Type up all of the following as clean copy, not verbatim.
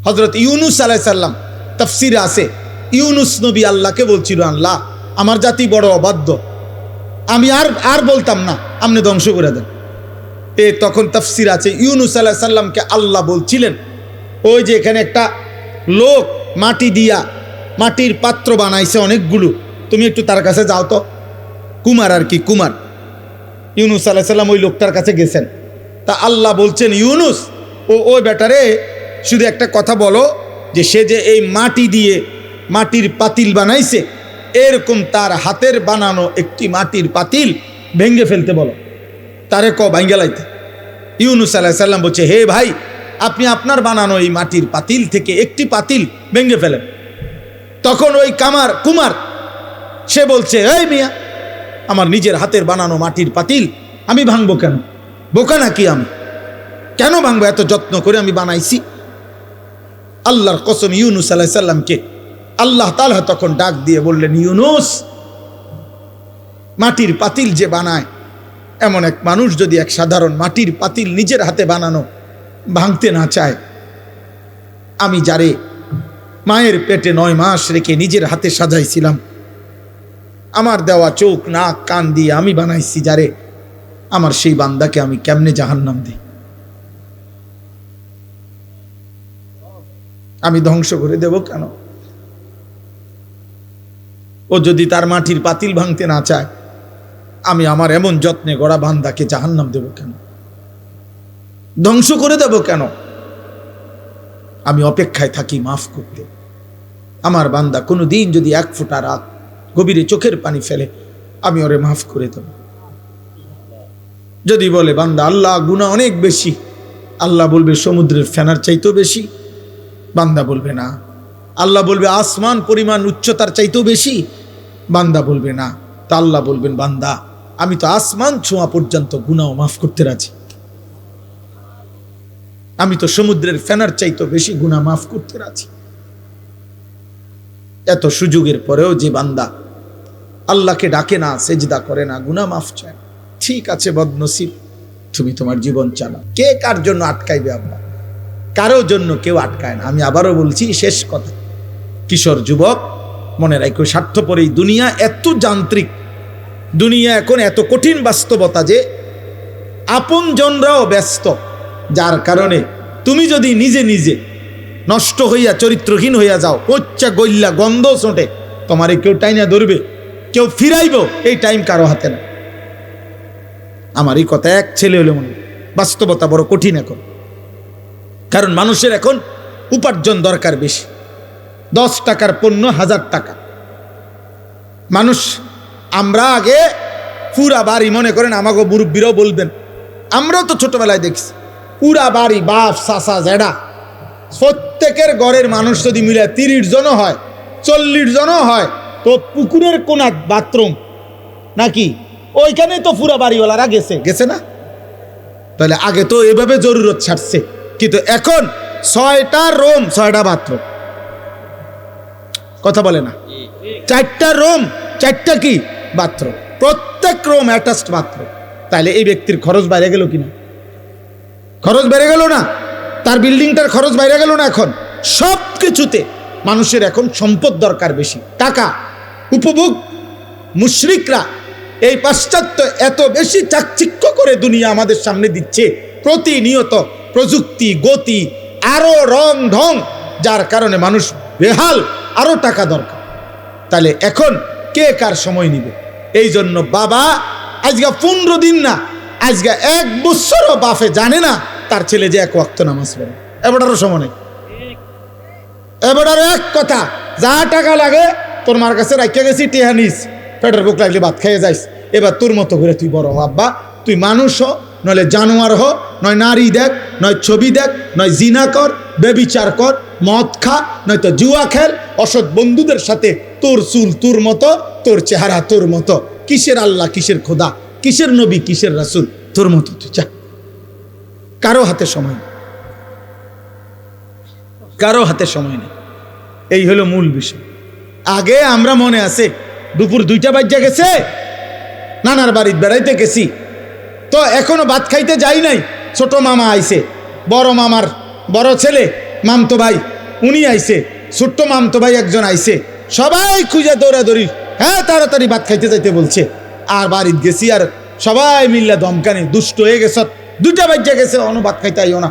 হযরত ইউনুস আলাইহিস সালাম তাফসীরে আছে, ইউনুস নবী আল্লাহকে বলছিল, আল্লাহ আমার জাতি বড় অবাধ্য, আমি আর বলতাম না, আপনি ধ্বংস করে দেন। তখন তাফসীর আছে ইউনুস আলাইহিস সালামকে আল্লাহ বলছিলেন, ওই যে এখানে একটা লোক মাটি দিয়া মাটির পাত্র বানাইছে অনেকগুলো, তুমি একটু তার কাছে যাও তো। কুমার আর কি, কুমার। ইউনুস আলাইহিস সালাম ওই লোকটার কাছে গেছেন। তা আল্লাহ বলছেন, ইউনুস ওই বেটারে শুধু একটা কথা বলো, যে সে যে এই মাটি দিয়ে মাটির পাতিল বানাইছে, এরকম তার হাতের বানানো একটি মাটির পাতিল ভেঙ্গে ফেলতে বলো, তারে ভাঙ্গে লাইতে। ইউনুস আলাইহিস সালাম বলছে, হে ভাই, আপনি আপনার বানানো এই মাটির পাতিল থেকে একটি পাতিল ভেঙ্গে ফেলেন। তখন ওই কুমার সে বলছে, এই মিয়া, আমার নিজের হাতের বানানো মাটির পাতিল আমি ভাঙবো কেন? বোকা নাকি আমি? কেন ভাঙবো? এত যত্ন করে আমি বানাইছি। আল্লাহর কসম, ইউনুস আলাইহিস সালামকে আল্লাহ তাআলা তখন ডাক দিয়ে বললেন, ইউনুস, মাটির পাতিল যে বানায়, এমন এক মানুষ যদি এক সাধারণ মাটির পাতিল নিজের হাতে বানানো ভাঙতে না চায়, আমি যারে মায়ের পেটে 9 মাস রেখে নিজের হাতে সাজাইছিলাম, আমার দেওয়া চোখ নাক কান দিয়ে আমি বানাইছি যারে, আমার সেই বান্দাকে আমি কেমনে জাহান্নাম দিই? আমি ধ্বংস করে দেব কেন? ও যদি তার মাটির পাতিল ভাঙতে না চায়, আমি আমার এমন যত্নে গড়া বান্দাকে জাহান্নাম দেব কেন? ধ্বংস করে দেব কেন? আমি অপেক্ষায় থাকি মাফ করতে। আমার বান্দা কোনো দিন যদি 1 ফোঁটা রাত গভীরে চোখের পানি ফেলে, আমি ওরে মাফ করে দেব। যদি বলে বান্দা আল্লাহ গুনাহ অনেক বেশি, আল্লাহ বলবে সমুদ্রের ফেনার চাইতেও বেশি। বান্দা বলবে না। আল্লাহ বলবে আসমান পরিমাণ উচ্চতার চাইতেও বেশি। বান্দা বলবে না। তা আল্লাহ বলবেন, বান্দা আমি তো আসমান ছোঁয়া পর্যন্ত গুনাহ মাফ করতে রাজি, আমি তো সমুদ্রের ফেনার চাইতেও বেশি গুনাহ মাফ করতে রাজি। এত সুযোগের পরেও যে বান্দা আল্লাহকে ডাকে না, সেজদা করে না, গুনাহ মাফ চায়, ঠিক আছে বদনসিব, তুমি তোমার জীবন চালাও। কে কার জন্য আটকাইবে? আল্লাহ কারো জন্য কেউ আটকায় না। আমি আবারও বলছি, শেষ কথা, কিশোর যুবক মনে রাখো, স্বার্থপর এই দুনিয়া এত যান্ত্রিক, দুনিয়া এখন এত কঠিন বাস্তবতা যে আপনজনরাও ব্যস্ত, যার কারণে তুমি যদি নিজে নিজে নষ্ট হইয়া চরিত্রহীন হইয়া যাও, কোচ্চা গইল্লা গন্ধ ছোটে, তোমারে কেউ টাইনা ধরবে, কেউ ফিরাইব, এই টাইম কারো হাতে না। আমার এই কথা এক ছেলে হলে মনে, বাস্তবতা বড় কঠিন এখন। কারণ মানুষের এখন উপার্জন দরকার বেশি। 10 টাকার পণ্য 1000 টাকা। মানুষ, আমরা আগে পুরা বাড়ি, মনে করেন আমাকে মুরব্বীরাও বলবেন, আমরাও তো ছোটবেলায় দেখছি, পুরা বাড়ি বাপ চাচা জেডা প্রত্যেকের ঘরের মানুষ যদি মিলে 30 জনও হয়, 40 জনও হয়, তো পুকুরের কোনা বাথরুম নাকি ওইখানে তো পুরা বাড়িওয়ালারা গেছে না? তাহলে আগে তো এভাবে জরুরত ছাড়ছে, কিন্তু এখন 6টা রুম 6টা বাথরুম। কথা বলে না? 4টা রুম 4টা কি বাথরুম, প্রত্যেক রুম অ্যাটাচড বাথরুম। তাহলে এই ব্যক্তির খরচ বাইরে গেল কিনা? খরচ বেড়ে গেল না? তার বিল্ডিংটার খরচ বাইরে গেল না? এখন সব কিছুতে মানুষের এখন সম্পদ দরকার বেশি, টাকা, উপভোগ। মুশরিকরা এই পাশ্চাত্য এত বেশি চাকচিক্য করে দুনিয়া আমাদের সামনে দিচ্ছে, প্রতিনিয়ত প্রযুক্তি, গতি, আরো রং ঢং, যার কারণে মানুষ বেহাল, আরো টাকা দরকার। তাহলে এখন কে কার সময় নিবে? এই জন্য বাবা আজকে 15 দিন না, আজকে 1 বছরও বাপে জানে না তার ছেলে যে 1 ওয়াক্ত নামাজ পড়ে। এবারও সময় নেই। এবারও এক কথা, যা টাকা লাগে তোর মার কাছে রাখিয়া গেছি, টিহা নিস, পেটের বুক লাগলে ভাত খাইয়ে যাইস। এবার তোর মতো করে তুই বড় হ আব্বা, তুই মানুষ হ, নইলে জানোয়ার হ, নয় নারী দেখ, নয় ছবি দেখ, নয় জিনা কর, বেবিচার কর, মদ খা, নয়তো জুয়া খেল, অসৎ বন্ধুদের সাথে, তোর চুল তোর মতো, তোর চেহারা তোর মতো, কিসের আল্লাহ, কিসের খোদা, কিসের নবী, কিসের রাসূল, তোর মতো তুই যা। কারো হাতে সময় নেই, কারো হাতে সময় নেই। এই হলো মূল বিষয়। আগে আমরা মনে আছে দুপুর 2টা বাজে গেছে, নানার বাড়িতে বেড়াইতে গেছি, তো এখনো ভাত খাইতে যাই নাই, ছোট মামা আইছে, বড় মামার বড় ছেলে, মামতো ভাই উনি আইছে, ছোট্ট মামতো ভাই একজন আইছে, সবাই খুঁজে দৌড়াদৌড়ি, হ্যাঁ তাড়াতাড়ি ভাত খাইতে যাইতে বলছে। আর বাড়িতে গেছি, আর সবাই মিল্লা দমকানি, দুষ্ট হয়ে গেছ, 2টা বাজে গেছে, অন্য ভাত খাইতে আইও না।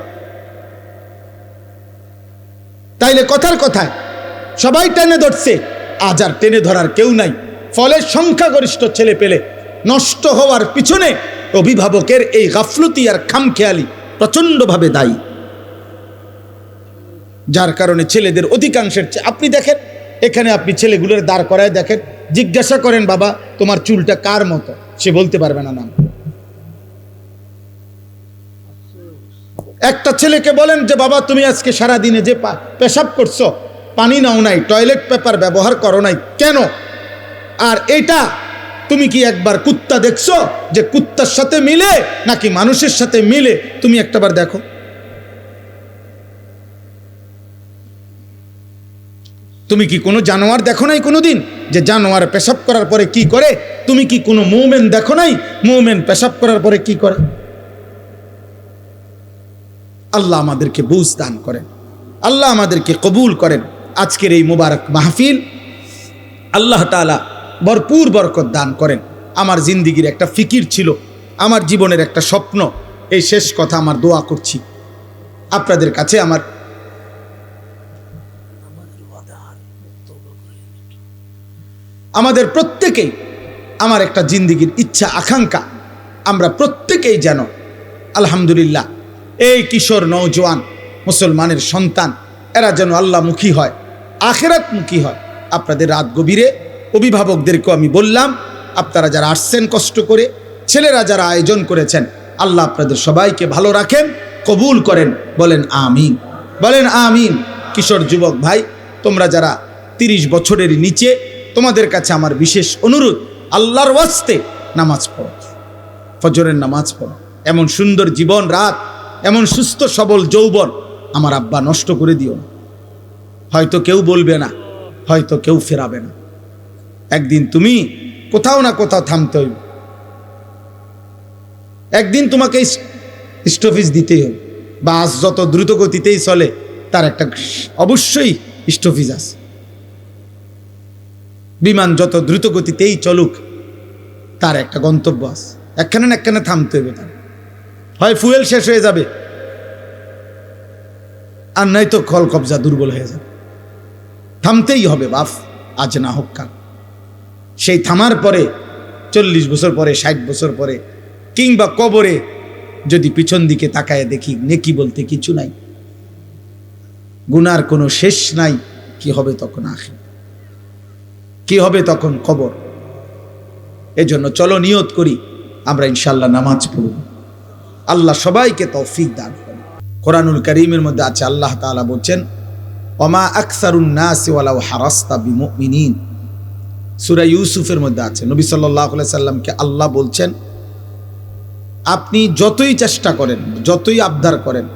তাইলে কথার কথায় সবাই টেনে ধরছে, আজ আর টেনে ধরার কেউ নাই। ফলে সংখ্যাগরিষ্ঠ ছেলে পেলে নষ্ট হওয়ার পিছনে অভিভাবকের এই গাফলতি আর খামখেয়ালি প্রচন্ডভাবে দায়ী, যার কারণে ছেলেদের অধিকাংশের আপনি দেখেন, এখানে আপনি ছেলেগুলোর দাঁড় করায় দেখেন, জিজ্ঞাসা করেন বাবা তোমার চুলটা কার মতো, সে বলতে পারবে না নাম। একটা ছেলেকে বলেন যে বাবা তুমি আজকে সারা দিনে যে পেশাব করছো, পানি নাও নাই, টয়লেট পেপার ব্যবহার করো নাই কেন? আর এটা তুমি কি একবার কুত্তা দেখছো যে কুত্তার সাথে মিলে নাকি মানুষের সাথে মিলে? তুমি একটাবার দেখো। তুমি কি কোনো জানোয়ার দেখো নাই কোনোদিন যে জানোয়ার পেশাব করার পরে কি করে? তুমি কি কোনো মুমিন দেখো নাই মুমিন পেশাব করার পরে কি করে? আল্লাহ আমাদেরকে বুঝ দান করেন, আল্লাহ আমাদেরকে কবুল করেন। আজকের এই মুবারক মাহফিল আল্লাহ তাআলা ভরপুর বরকত দান করেন। আমার জিন্দিগির একটা ফিকির ছিল, আমার জীবনের একটা স্বপ্ন, এই শেষ কথা আমার দোয়া করছি আপনাদের কাছে। আমাদের প্রত্যেকেই, আমার একটা জিন্দিগির ইচ্ছা আকাঙ্ক্ষা, আমরা প্রত্যেকেই যেন আলহামদুলিল্লাহ এই কিশোর নওজোয়ান মুসলমানের সন্তান, এরা যেন আল্লাহমুখী হয়, আখিরাতমুখী হয়। আপনাদের রাত গভীরে অভিভাবকদেরকেও আমি বললাম, আপনারা যারা আসছেন কষ্ট করে, ছেলেরা যারা আয়োজন করেছেন, আল্লাহ আপনাদের সবাইকে ভালো রাখেন, কবুল করেন, বলেন আমিন, বলেন আমিন। কিশোর যুবক ভাই, তোমরা যারা 30 বছরের নিচে, তোমাদের কাছে আমার বিশেষ অনুরোধ, আল্লাহর ওয়াস্তে নামাজ পড়ো, ফজরের নামাজ পড়ো। এমন সুন্দর জীবন রাত, এমন সুস্থ সবল যৌবন আমার আব্বা নষ্ট করে দিও না। হয়তো কেউ বলবে না, হয়তো কেউ ফেরাবে না, একদিন তুমি কোথাও না কোথাও থামতে হইবে, একদিন তোমাকে স্টপেজ দিতেই হবে। বাস যত দ্রুত গতিতেই চলে তার একটা অবশ্যই স্টপেজ আছে, বিমান যত দ্রুত গতিতেই চলুক তার একটা গন্তব্য আছে, একখানে না একখানে থামতে হবে। তার হয় ফুয়েল শেষ হয়ে যাবে, আর নয়তো কল কবজা দুর্বল হয়ে যাবে। থামতেই হবে বাপ, আজ না হোক কাল। সেই থামার পরে 40 বছর পরে, 60 বছর পরে, কিংবা কবরে যদি পিছন দিকে তাকায় দেখি নেকি বলতে কিছু নাই, গুনার কোনো শেষ নাই, কি হবে তখন আখির, কি হবে তখন কবর? এজন্য চলো নিয়ত করি আমরা ইনশাআল্লাহ নামাজ পড়ব। আল্লাহ সবাইকে তৌফিক দান করেন। কোরআনুল কারীমের মধ্যে আছে, আল্লাহ তাআলা বলছেন ওমা আকসারুন নাসি ওয়ালাউ হারাসতা বিমুমিনিন। সূরা ইউসুফের মধ্যে আছে, নবী সাল্লাল্লাহু আলাইহি সাল্লামকে আল্লাহ বলছেন আপনি যতই চেষ্টা করেন, যতই আবদার করেন,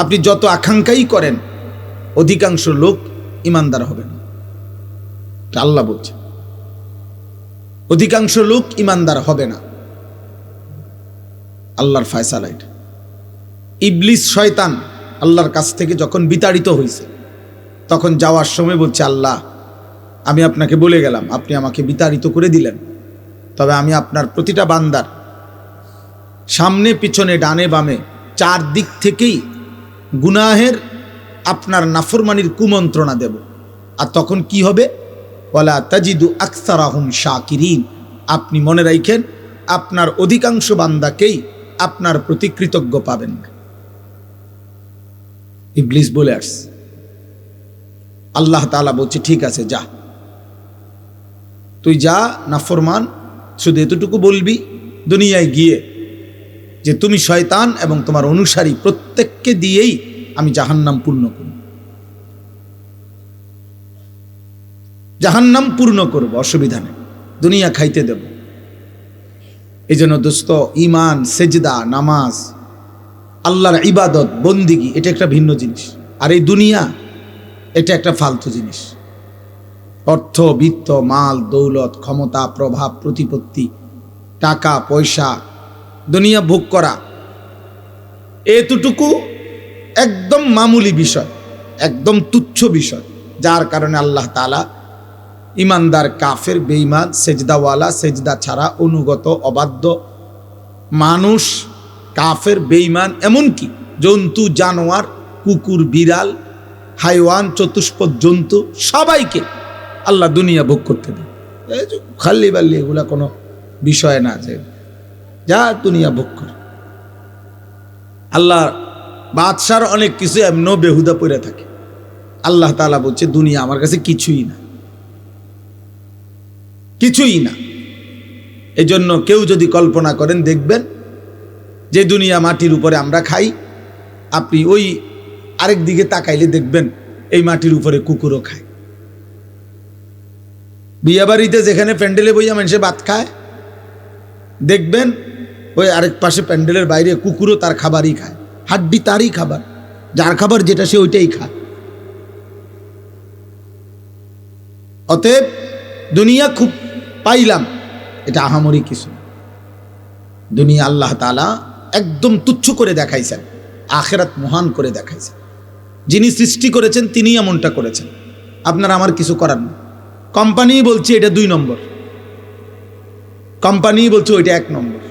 আপনি যত আকাঙ্ক্ষাই করেন, অধিকাংশ লোক ইমানদার হবে না। আল্লাহ বলছেন অধিকাংশ লোক ইমানদার হবে না। আল্লাহর ফয়সালা এটা। ইবলিস শয়তান আল্লাহর কাছ থেকে যখন বিতাড়িত হয়েছে, তখন যাওয়ার সময় বলছে আল্লাহ আমি আপনাকে বলে গেলাম, আপনি আমাকে বিতাড়িত করে দিলেন, তবে আমি আপনার প্রতিটা বান্দার সামনে পিছনে ডানে বামে 4 দিক থেকেই গুনাহের আপনার নাফরমানির কুমন্ত্রণা দেব। আর তখন কি হবে? ওয়ালা তাজিদু আকসারাহুম শাকিরিন। আপনি মনে রাখেন আপনার অধিকাংশ বান্দাকেই আপনার প্রতি কৃতজ্ঞ পাবেন না। ইবলিস বলে আসছে, আল্লাহ তাআলা বলছে ঠিক আছে যা, তুই যা নাফরমান, শুধু এতটুকু বলবি দুনিয়ায় গিয়ে যে তুমি শয়তান এবং তোমার অনুসারী প্রত্যেককে দিয়েই আমি জাহান্নাম পূর্ণ করব, জাহান্নাম পূর্ণ করব, অসুবিধা নেই, দুনিয়া খাইতে দেব। এই জন্য দোস্ত, ইমান, সেজদা, নামাজ, আল্লাহর ইবাদত, বন্দিগি, এটা একটা ভিন্ন জিনিস। আর এই দুনিয়া এটা একটা ফালতু জিনিস। অর্থ, বিত্ত, মাল, দৌলত, ক্ষমতা, প্রভাব, প্রতিপত্তি, টাকা পয়সা, দুনিয়া ভোগ করা, এতটুকু একদম মামুলি বিষয়। একদম তুচ্ছ বিষয়, যার কারণে আল্লাহ তাআলা ইমানদার, কাফের, বেঈমান, সেজদাওয়ালা, সেজদা ছাড়া, অনুগত, অবাধ্য মানুষ, কাফের, বেঈমান, এমনকি জন্তু, জানোয়ার, কুকুর, বিড়াল, হাইওয়ান, চতুষ্পদ জন্তু, সবাইকে আল্লাহ দুনিয়া ভোগ করতে দেয়। খাল্লি বাল্লি এগুলা কোনো বিষয় না, যে যা দুনিয়া ভোগ করে। আল্লাহ বাদশার অনেক কিছু এমনও বেহুদা পড়ে থাকে। আল্লাহ তাআলা বলছে দুনিয়া আমার কাছে কিছুই না, কিছুই না। এই জন্য কেউ যদি কল্পনা করেন, দেখবেন যে দুনিয়া মাটির উপরে আমরা খাই, আপনি ওই আরেক দিকে তাকাইলে দেখবেন এই মাটির উপরে কুকুরও খায়। বিয়া বাড়িতে যেখানে প্যান্ডেলে বইয়া মানুষে ভাত খায়, দেখবেন ওই আরেক পাশে প্যান্ডেলের বাইরে কুকুরও তার খাবারই খায়। হাড্ডি তারই খাবার, যার খাবার যেটা সে ওইটাই খায়। অতএব দুনিয়া খুব পাইলাম, এটা আহামরি কিছু। দুনিয়া আল্লাহ তাআলা একদম তুচ্ছ করে দেখাইছেন, আখিরাত মহান করে দেখাইছেন। যিনি সৃষ্টি করেছেন তিনি এমনটা করেছেন, আপনার আমার কিছু করার নেই। কোম্পানি বলছে এটা 2 নম্বর, কোম্পানি বলছে ওইটা 1 নম্বর,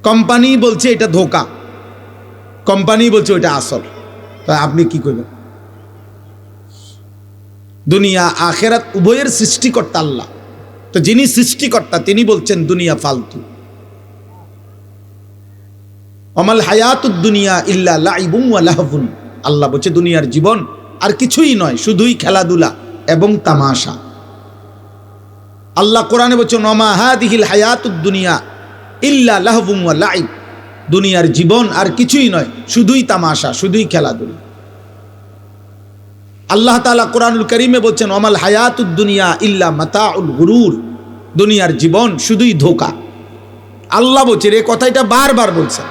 কোম্পানি বলছে এটা ধোঁকা, কোম্পানি বলছে ওইটা আসল। তা আপনি কি করবেন? দুনিয়া আখিরাত উভয়ের সৃষ্টিকর্তা আল্লাহ। তো যিনি সৃষ্টিকর্তা তিনি বলছেন দুনিয়া ফালতু। অমাল হায়াতুদ দুনিয়া ইল্লা লাইবুন ওয়া লাহবুন, আল্লাহ বলছে দুনিয়ার জীবন আর কিছুই নয়, শুধুই খেলাধুলা এবং তামাশা। আল্লাহ কোরআনে বলছেন ওমা হাদিহিল হায়াতুদ দুনিয়া ইল্লা লাহবুন ওয়া লাইব, দুনিয়ার জীবন আর কিছুই নয়, শুধুই তামাশা, শুধুই খেলাধুলা। আল্লাহ তাআলা কোরআনুল কারীমে বলছেন ওমাল হায়াতুদ দুনিয়া ইল্লা মাতাউল গুরুর, দুনিয়ার জীবন শুধুই ধোঁকা। আল্লাহ বলছেন, এই কথাটা বারবার বলছেন,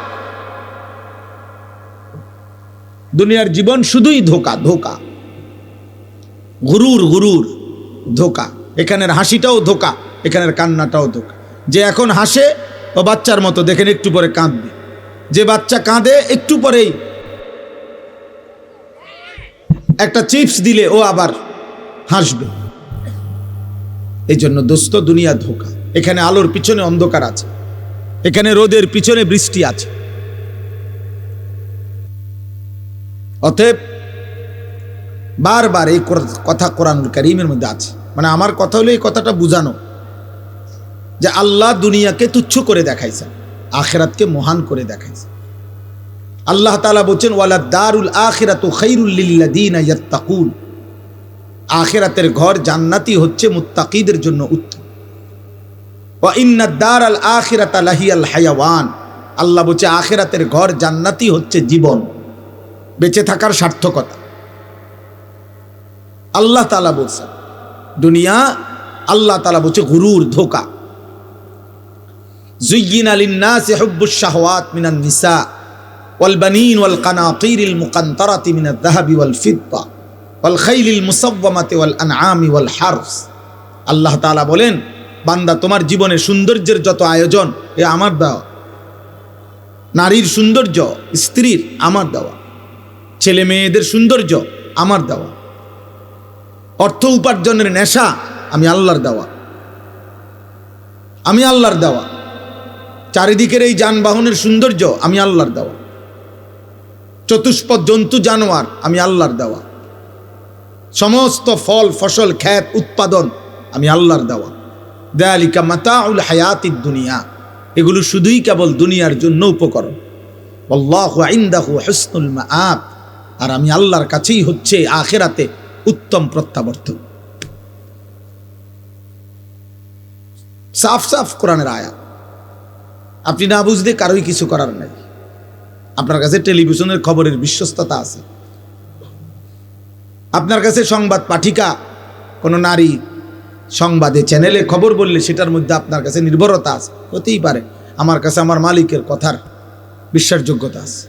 দুনিয়ার জীবন শুধুই ধোঁকা, ধোঁকা, গুরুর, গুরুর, ধোঁকা। এখানের হাসিটাও ধোঁকা, এখানের কান্নাটাও ধোঁকা। যে এখন হাসে ও বাচ্চার মতো, দেখেন একটু পরে কাঁদবে। যে বাচ্চা কাঁদে একটু পরেই একটা চিপস দিলে ও আবার হাসবে। এই জন্য দোস্ত, দুনিয়া ধোঁকা। এখানে আলোর পিছনে অন্ধকার আছে, এখানে রোদের পিছনে বৃষ্টি আছে। অতএব বারবার এই কথা কোরআনুল কারীমের মধ্যে আছে। মানে আমার কথা হলো এই কথাটা বুঝানো যে আল্লাহ দুনিয়াকে তুচ্ছ করে দেখাইছেন, আখিরাতকে মহান করে দেখাইছেন। আল্লাহ তাআলা বলছেন ওয়ালাদ দারুল আখিরাতু খায়রুল লিল্লাযিনা ইয়াত্তাকুন, আখিরাতের ঘর জান্নাতি হচ্ছে মুত্তাকিদের জন্য উত্তম। ওয়া ইন্নাদ দারাল আখিরাতা লাহিয়াল হায়াওয়ান, আল্লাহ বলছে আখিরাতের ঘর জান্নাতি হচ্ছে জীবন, বেঁচে থাকার সার্থকতা। আল্লাহ তাআলা বলছেন দুনিয়া, আল্লাহ তাআলা বলছে গুরুর, ধোঁকা। যুয়্যিনা লিন-নাসি হুব্বুশ শাহওয়াত মিনান নিসা ওয়াল বানিন ওয়াল কানাতিরিল মুকান্তারাতি মিনাদ যাহাবি ওয়াল ফিদ্দা ওয়াল খাইলিল মুসাওয়ামাতি ওয়াল আনআমি ওয়াল হারস। আল্লাহ তাআলা বলেন, বান্দা তোমার জীবনে সৌন্দর্যের যত আয়োজন এ আমার দেওয়া, নারীর সৌন্দর্য, স্ত্রীর আমার দেওয়া, ছেলে মেয়েদের সৌন্দর্য আমার দেওয়া, অর্থ উপার্জনের নেশা আমি আল্লাহর দেওয়া, আমি আল্লাহর দেওয়া, চারিদিকের এই যানবাহনের সৌন্দর্য আমি আল্লাহর দেওয়া, চতুষ্পদ জন্তু জানোয়ার আমি আল্লাহর দেওয়া, সমস্ত ফল ফসল ক্ষেত উৎপাদন আমি আল্লাহর দেওয়া। যালিকা মাতাউল হায়াতিদ দুনিয়া, এগুলো শুধুই কেবল দুনিয়ার জন্য উপকরণ। আল্লাহু ইনদাহু হুসনুল মাআব, আর আমি আল্লাহর কাছেই হচ্ছে আখিরাতে উত্তম প্রত্যাবর্তন। সাফ সাফ কোরআনের আয়াত, আপনি না বুঝলে কারোই কিছু করার নাই। আপনার কাছে টেলিভিশনের খবরের বিশ্বস্ততা আছে, আপনার কাছে সংবাদ পাঠিকা কোনো নারী সংবাদে চ্যানেলে খবর বললে সেটার মধ্যে আপনার কাছে নির্ভরতা আছে, হতেই পারে আমার কাছে আমার মালিকের কথার বিশ্বাসযোগ্যতা আছে।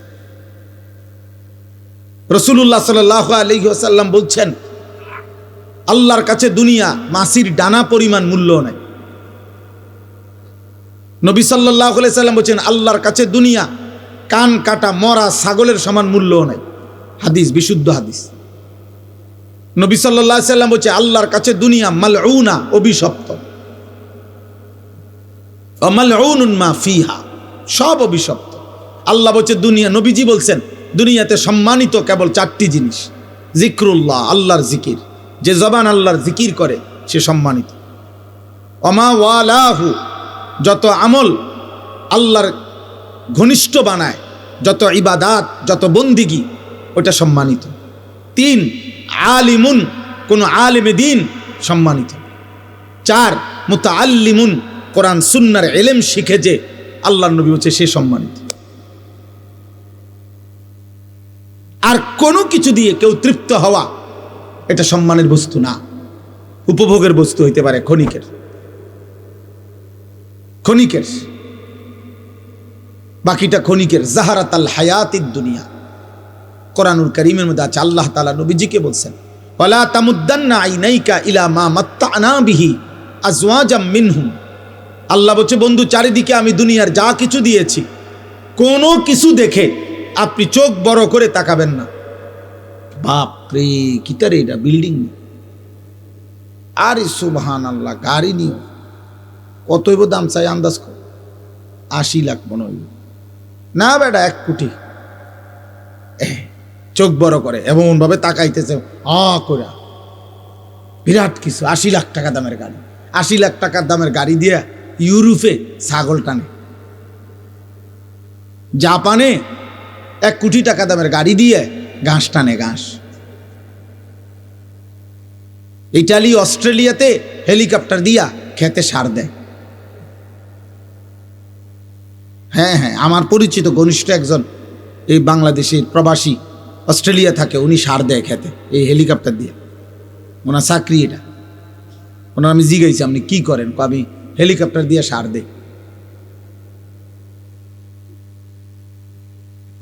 রাসূলুল্লাহ সাল্লাল্লাহু আলাইহি ওয়াসাল্লাম বলছেন, আল্লাহর কাছে দুনিয়া মাছির ডানা পরিমাণ মূল্য নাই। নবী সাল্লাল্লাহু আলাইহি সাল্লাম বলছেন, আল্লাহর কাছে দুনিয়া কান কাটা মরা ছাগলের সমান মূল্য নাই। হাদিস, বিশুদ্ধ হাদিস। নবী সাল্লাল্লাহু আলাইহি সাল্লাম বলছে আল্লাহর কাছে দুনিয়া মালউনা, অভিশপ্ত। মালউনুন মা ফিহা, সব অভিশপ্ত। আল্লাহ বলছে দুনিয়া, নবীজি বলছেন দুনিয়াতে সম্মানিত কেবল 4টি জিনিস। জিক্রুল্লাহ, আল্লাহর জিকির, যে জবান আল্লাহর জিকির করে সে সম্মানিত। ওমা ওয়ালাহু, যত আমল আল্লাহর ঘনিষ্ঠ বানায়, যত ইবাদাত, যত বন্দিগি, ওটা সম্মানিত। 3 আলিমুন, কোন আলেমে দ্বীন সম্মানিত। 4 মুতাআল্লিমুন, কোরআন সুন্নাহর ইলম শিখে যে আল্লাহর নবী বলছে সে সম্মানিত। আর কোনো কিছু দিয়ে কেউ তৃপ্ত হওয়া এটা সম্মানের বস্তু না, উপভোগের বস্তু হইতে পারে, ক্ষণিকের। বাকিটা ক্ষণিকের। জাহারাতাল হায়াতিদ দুনিয়া, কোরআনুল কারীমের মধ্যে আছে। আল্লাহ তাআলা নবীজিকে বলছেন ওয়ালা তামুদ্দান্না আইনাইকা ইলা মা মাত্তানা বিহি আজওয়াজাম মিনহুম। আল্লাহ বলছে বন্ধু, চারিদিকে আমি দুনিয়ার যা কিছু দিয়েছি, কোনো কিছু দেখে আপনি চোখ বড় করে তাকাবেন না। বাপ রে, কিতারে এটা বিল্ডিং, আরে সুবহানাল্লাহ, গাড়ি নিও কত হইব দাম চাই আন্দাজ কর? 80 লাখ মনে হইব না বেটা, 1 কোটি। চোখ বড় করে এমন ভাবে তাকাইতেছে করে, বিরাট কিছু। 80 লাখ টাকা দামের গাড়ি, 80 লাখ টাকার দামের গাড়ি দিয়ে ইউরোপে ছাগল টানে, জাপানে 1 কোটি টাকা দামের গাড়ি দিয়ে ঘাস টানে, ঘাস। ইটালি, অস্ট্রেলিয়াতে হেলিকপ্টার দিয়া খেতে সার দেয়। হ্যাঁ, আমার পরিচিত ঘনিষ্ঠ একজন এই বাংলাদেশের প্রবাসী, অস্ট্রেলিয়া থাকে, উনি সার দেয় খেতে এই হেলিকপ্টার দিয়ে। ওনার চাকরি এটা। ওনার আমি জিজ্ঞাসি আপনি কি করেন? আমি হেলিকপ্টার দিয়ে সার দেই।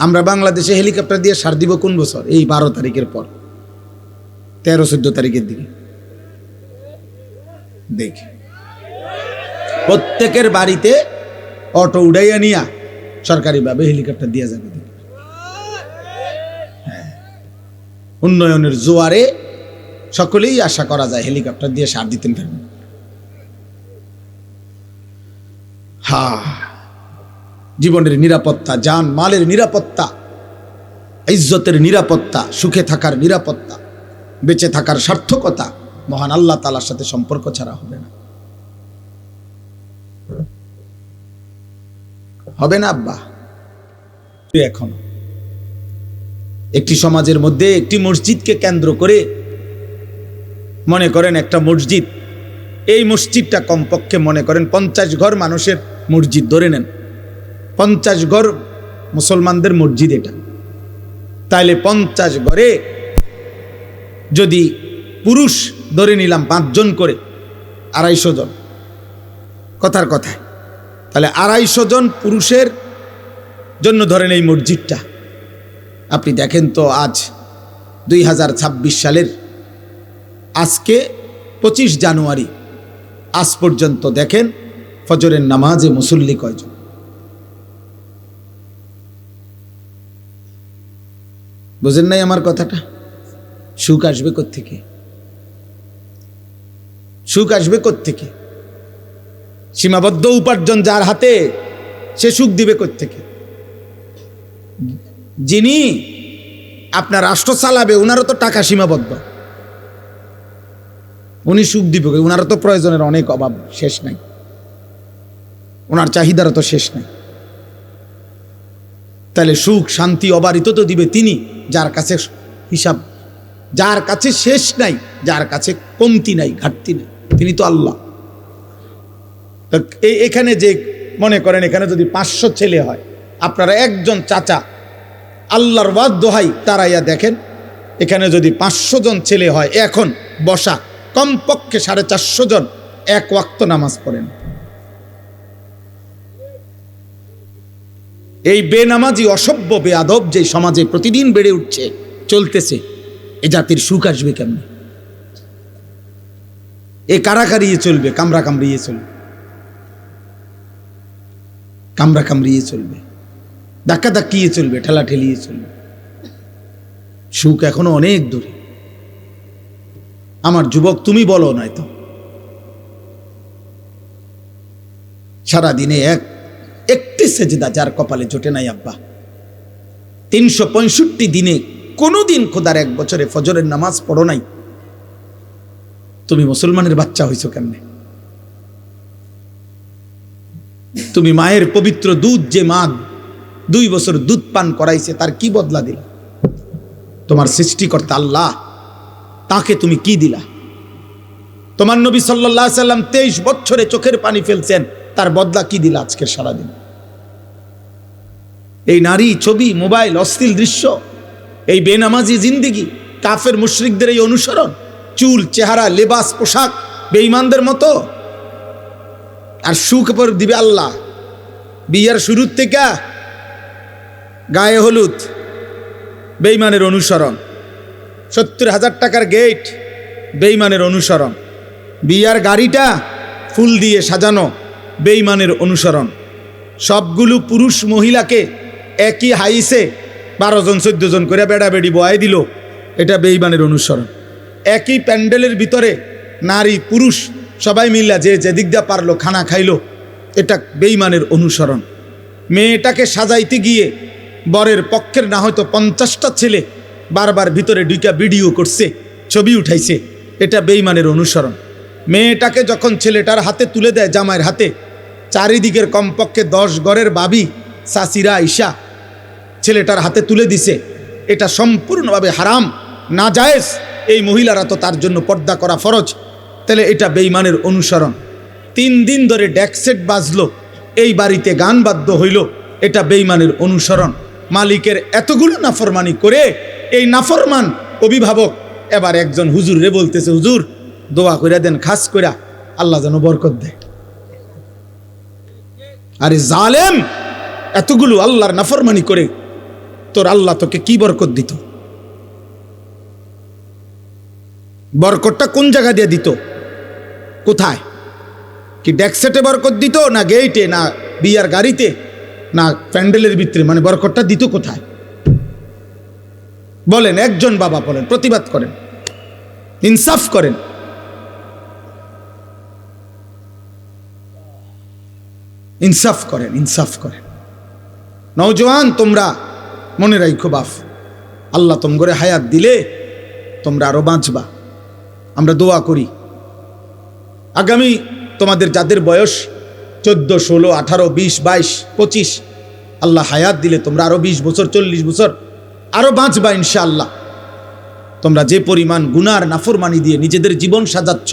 আমরা বাংলাদেশে হেলিকপ্টার দিয়ে সার দিব কোন বছর? এই 12 তারিখের পর, 13-14 তারিখের দিকে। দেখি প্রত্যেকের বাড়িতে অটো উড়াইয়া নিয়া সরকারিভাবে হেলিকপ্টার দিয়ে যাবে। উন্নয়নের জোয়ারে সকলেই আশা করা যায় হেলিকপ্টার দিয়ে সার দিতেন পারবেন। জীবনের নিরাপত্তা, জান মালের নিরাপত্তা, ইজ্জতের নিরাপত্তা, সুখে থাকার নিরাপত্তা, বেঁচে থাকার সার্থকতা মহান আল্লাহ তাআলার সাথে সম্পর্ক ছাড়া হবে না। হবে না আব্বা? এখন একটি সমাজের মধ্যে একটি মসজিদকে কেন্দ্র করে, মনে করেন একটা মসজিদ, এই মসজিদটা কমপক্ষে মনে করেন 50 ঘর মানুষের মসজিদ ধরে নেন, 50 ঘর মুসলমানদের মসজিদ এটা। তাইলে 50 ঘরে যদি পুরুষ ধরে নিলাম 5 জন করে, 250 জন, কথার কথায়, তাহলে 250 জন পুরুষের জন্য ধরেন এই মসজিদটা। আপনি দেখেন তো আজ 2026 সালের আজকে 25 জানুয়ারি, আজ পর্যন্ত দেখেন ফজরের নামাজে মুসল্লি কয়জন? বুঝেন নাই আমার কথাটা? সুখ আসবে কোত্থেকে? সুখ আসবে কোত্থেকে? সীমাবদ্ধ উপার্জন যার হাতে, সে সুখ দিবে কোত্থেকে? যিনি আপনার রাষ্ট্র চালাবে, ওনারও তো টাকা সীমাবদ্ধ, উনি সুখ দিবে, ওনারও তো প্রয়োজনের অনেক অভাব, শেষ নাই, ওনার চাহিদারও তো শেষ নাই। তাহলে সুখ শান্তি অবারিত তো দিবে তিনি, যার কাছে হিসাব, যার কাছে শেষ নাই, যার কাছে কমতি নাই, ঘাটতি নাই, তিনি তো আল্লাহ। এখানে যে মনে করেন এখানে যদি 500 ছেলে হয়, আপনারা একজন চাচা আল্লাহর ওয়াদ দোহাই তারাইয়া দেখেন, এখানে যদি 500 জন ছেলে হয়, এখন বসা কমপক্ষে 450 জন 1 ওয়াক্ত নামাজ পড়েন। এই বেনামাজি, অসভ্য, বেয়াদব যে সমাজে প্রতিদিন বেড়ে উঠছে, চলতেছে, এ জাতির সুখ আসবে কেমন? এ কারাকারিয়ে চলবে, কামড়া কামড়িয়ে চলবে, কামড়া কামড়িয়ে চলবে, ধাক্কা ধাক্কিয়ে চলবে, ঠেলা ঠেলিয়ে চলবে। সুখ এখনো অনেক দূরে। আমার যুবক, তুমি বলো নয়তো সারাদিনে একটি সেজদা যার কপালে জোটে নাই আব্বা, 365 দিনে কোনোদিন খোদার 1 বছরে ফজরের নামাজ পড়ো নাই, তুমি মুসলমানের বাচ্চা হইছো কেমনে? তুমি মায়ের পবিত্র দুধ, যে মা 2 বছর দুধ পান করাইছে, তার কি বদলা দিলা? তোমার সৃষ্টিকর্তা আল্লাহ, তাকে তুমি কি দিলা? তোমার নবী সাল্লাল্লাহু আলাইহি সাল্লাম 23 বছরে চোখের পানি ফেলছেন, তার বদলা কি দিলা আজকের সারাদিন? এই নারী, ছবি, মোবাইল, অশ্লীল দৃশ্য, এই বেনামাজি জিন্দিগি, কাফের মুশরিকদের এই অনুসরণ, চুল, চেহারা, লেবাস, পোশাক বেঈমানদের মতো। আর সুখ পর দিবে আল্লাহ। বিয়ার শুরুর থেকে গায়ে হলুদ, বেঈমানের অনুসরণ। 70,000 টাকার গেট, বেঈমানের অনুসরণ। বিয়ার গাড়িটা ফুল দিয়ে সাজানো, বেঈমানের অনুসরণ। সবগুলো পুরুষ মহিলাকে একই হাইসে 12 জন 14 জন করে বেড়াবেড়ি বয়াই দিল, এটা বেঈমানের অনুসরণ। একই প্যান্ডেলের ভিতরে নারী পুরুষ সবাই মিল্লা যে যেদিক দিয়ে পারলো খানা খাইলো, এটা বেঈমানের অনুসরণ। মেয়েটাকে সাজাইতে গিয়ে বরের পক্ষের না হয়তো 50টা ছেলে বারবার ভিতরে ঢুকা ভিডিও করছে, ছবি উঠাইছে, এটা বেঈমানের অনুসরণ। মেয়েটাকে যখন ছেলেটার হাতে তুলে দেয়, জামাইয়ের হাতে, চারিদিকের কমপক্ষে 10 ঘরের বাবি সাসিরা আইসা ছেলেটার হাতে তুলে দিছে, এটা সম্পূর্ণভাবে হারাম, নাজায়েজ। এই মহিলারা তো তার জন্য পর্দা করা ফরজ, তাহলে এটা বেঈমানের অনুসরণ। 3 দিন ধরে ডেকসেট বাজলো, এই বাড়িতে গান বাদ্য হইল, এটা বেঈমানের অনুসরণ। মালিকের এতগুলো নাফরমানি করে এই নাফরমান অভিভাবক এবার একজন হুজুর রে বলতেছে, হুজুর দোয়া কইরা দেন, খাস কইরা আল্লাহ যেন বরকত দেয়। আরে জালেম, এতগুলো আল্লাহর নাফরমানি করে তোর আল্লাহ তোকে কি বরকত দিত? বরকতটা কোন জায়গা দিয়ে দিত? কোথায়? কি ডেকসেটে বরকত দিত, না গেইটে, না বিয়ার গাড়িতে, না প্যান্ডেলের ভিতরে? মানে বরকতটা দিত কোথায় বলেন? একজন বাবা বলেন, প্রতিবাদ করেন, ইনসাফ করেন। ইনসাফ করেন, ইনসাফ করেন। নওজোয়ান, তোমরা মনে রাখো বাপ, আল্লাহ তোমগরে হায়াত দিলে তোমরা আরো বাঁচবা। আমরা দোয়া করি আগামী তোমাদের যাদের বয়স 14, 16, 18, 20, 22, 25, আল্লাহ হায়াত দিলে তোমরা আরো 20 বছর, 40 বছর আরো বাঁচবা ইনশাআল্লাহ। তোমরা যে পরিমাণ গুনার নাফরমানি দিয়ে নিজেদের জীবন সাজাচ্ছ,